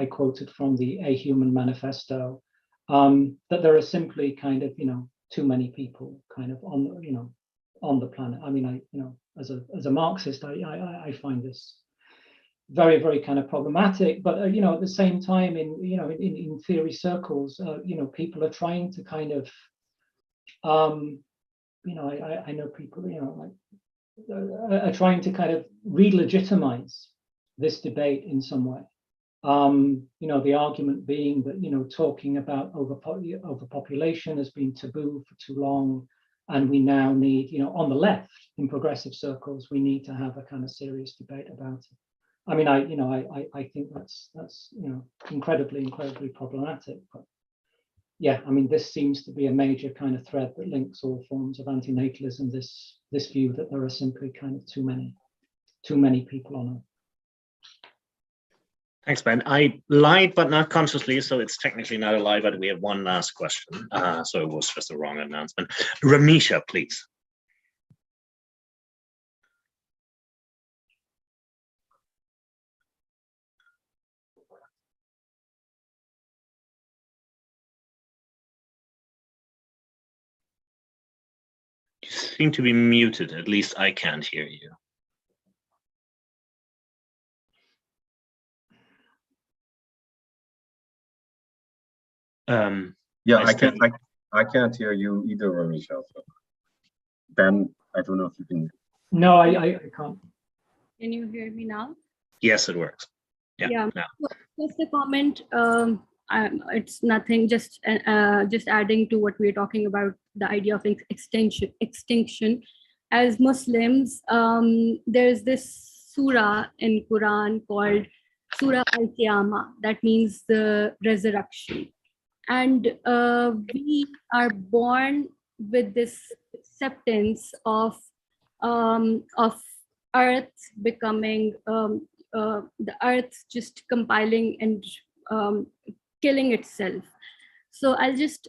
quoted from the A Human Manifesto, that there are simply kind of, too many people kind of on the planet. I mean, as a Marxist, I find this very, very kind of problematic. But at the same time, in theory circles, people are trying to kind of I know people, are trying to kind of re-legitimize this debate in some way. The argument being that, talking about overpopulation has been taboo for too long, and we now need, on the left, in progressive circles, we need to have a kind of serious debate about it. I mean, I think that's incredibly problematic. But yeah, I mean, this seems to be a major kind of thread that links all forms of antinatalism, this view that there are simply kind of too many people on Earth. Thanks, Ben. I lied, but not consciously, so it's technically not a lie, but we have one last question. So it was just a wrong announcement. Ramisha, please. You seem to be muted. At least I can't hear you. Yeah, I can't hear you either, Ramisha. So. Ben, I don't know if you can. No, I can't. Can you hear me now? Yes, it works. Yeah. Now. Just a comment. It's nothing. Just adding to what we're talking about, the idea of extinction. As Muslims, there's this surah in Quran called Surah Al-Qiyamah. That means the resurrection. And we are born with this acceptance of Earth becoming the Earth just compiling and killing itself. So I'll just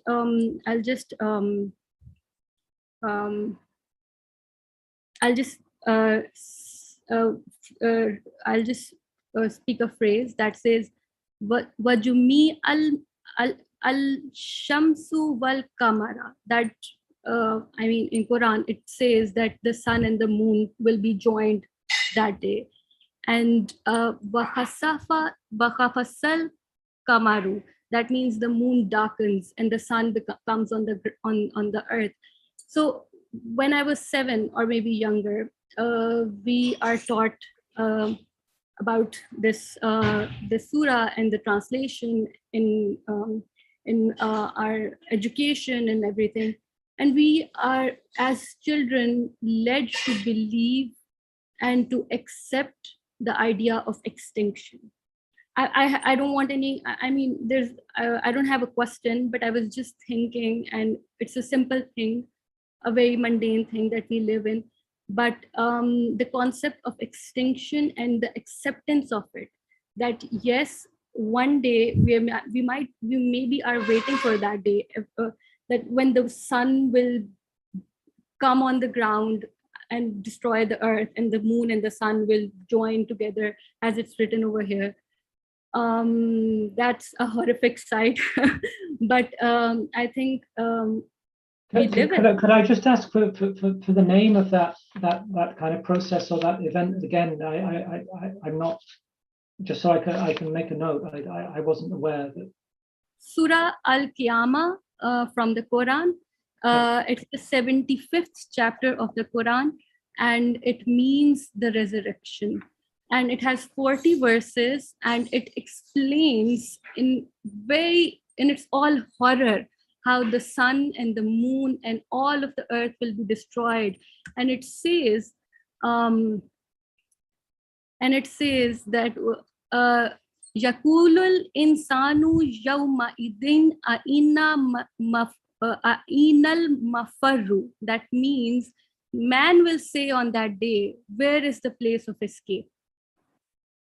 speak a phrase that says "Wajumi al-shamsu wal kamara." That I mean, in Quran it says that the sun and the moon will be joined that day, and "Wakhasafa kamaru." That means the moon darkens and the sun comes on the earth. So when I was 7 or maybe younger, we are taught about this surah and the translation in our education and everything, and we are as children led to believe and to accept the idea of extinction. I don't want any, I mean, I don't have a question, but I was just thinking, and it's a simple thing, a very mundane thing that we live in. but the concept of extinction and the acceptance of it, that yes, one day we maybe are waiting for that day, that when the sun will come on the ground and destroy the earth, and the moon and the sun will join together, as it's written over here. That's a horrific sight, but I think could I just ask for the name of that kind of process or that event again? I'm not, just so I can make a note. I wasn't aware that. Surah Al-Qiyamah from the Quran. It's the 75th chapter of the Quran, and it means the resurrection. And it has 40 verses, and it explains in its all horror how the sun and the moon and all of the earth will be destroyed. And it says that Yakulul insanu yawma idin ainal mafarru. That means man will say on that day, where is the place of escape?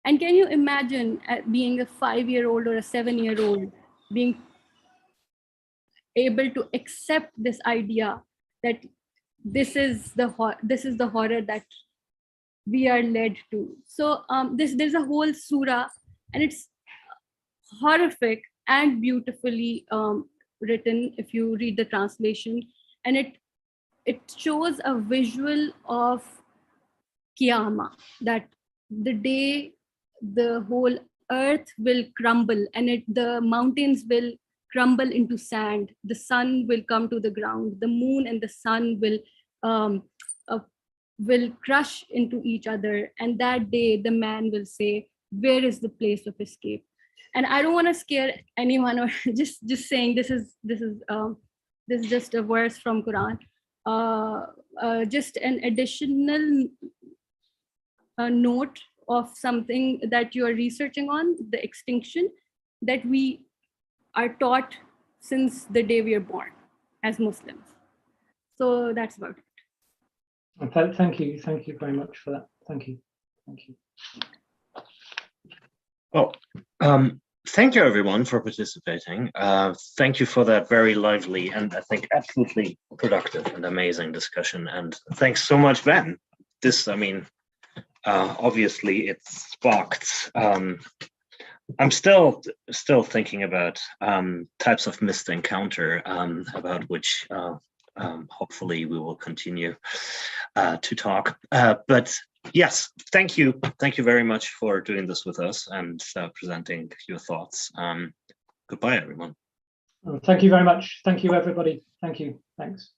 And can you imagine being a 5-year-old or a 7-year-old being able to accept this idea that this is the horror that we are led to? So there's a whole surah, and it's horrific and beautifully written if you read the translation, and it shows a visual of Qiyamah, that the day the whole earth will crumble, and the mountains will crumble into sand, the sun will come to the ground, the moon and the sun will crush into each other, and that day the man will say, where is the place of escape? And I don't want to scare anyone, or just saying this is just a verse from Quran, just an additional note of something that you are researching on, the extinction, that we are taught since the day we are born as Muslims. So that's about it. Thank you very much for that. Thank you. Well, thank you everyone for participating. Thank you for that very lively and I think absolutely productive and amazing discussion. And thanks so much, Ben. Obviously it sparked. I'm still thinking about types of missed encounter, about which hopefully we will continue to talk. But yes, thank you very much for doing this with us and presenting your thoughts. Goodbye, everyone. Thank you very much. Thank you, everybody. Thank you. Thanks.